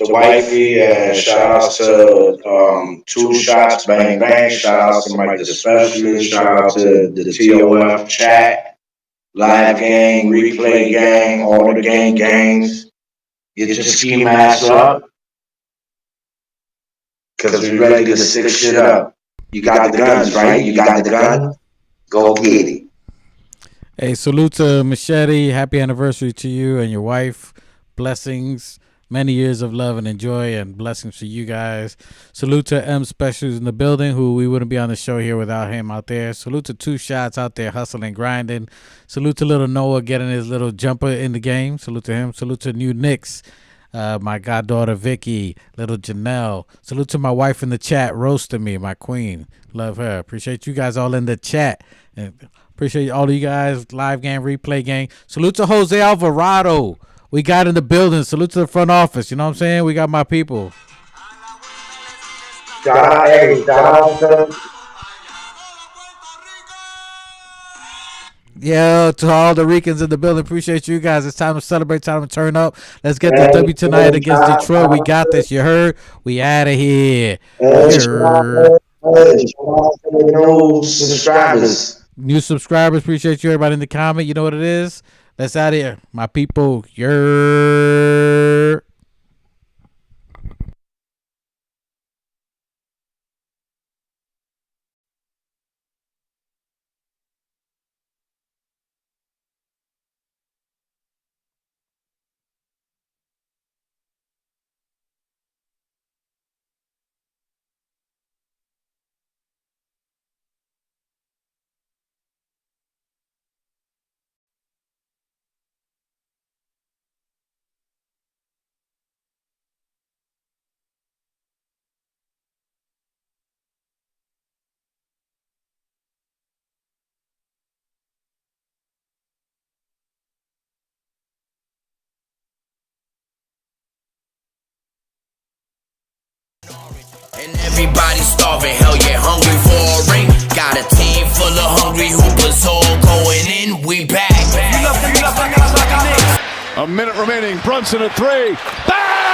Wifey, and shout outs to 2 Shots Bang Bang. Shout out to Mike the Specialist. Shout out to the TOF chat, live gang, replay gang, all the gangs. Get your ski mask up. because we ready to stick shit up. You got the guns, right? You got the gun? Go get it. Hey, salute to Machete. Happy anniversary to you and your wife. Blessings. Many years of love and joy and blessings for you guys. Salute to M Specials in the building, who we wouldn't be on the show here without him out there. Salute to Two Shots out there hustling, grinding. Salute to little Noah getting his little jumper in the game. Salute to him. Salute to new Knicks. My goddaughter Vicky, little Janelle. Salute to my wife in the chat roasting me, my queen. Love her. Appreciate you guys all in the chat. And appreciate all of you guys, live game, replay game. Salute to Jose Alvarado. We got in the building. Salute to the front office. You know what I'm saying? We got my people. Shout out to Yeah, to all the Ricans in the building. Appreciate you guys. It's time to celebrate, time to turn up. Let's get the W tonight against Detroit. We got this. You heard? We out of here. New subscribers. New subscribers. Appreciate you, everybody in the comment. You know what it is? Let's out of here. My people. And everybody starving, hell yeah, hungry for a ring. Got a team full of hungry hoopers all going in, we back. You love, like a minute remaining, Brunson at 3.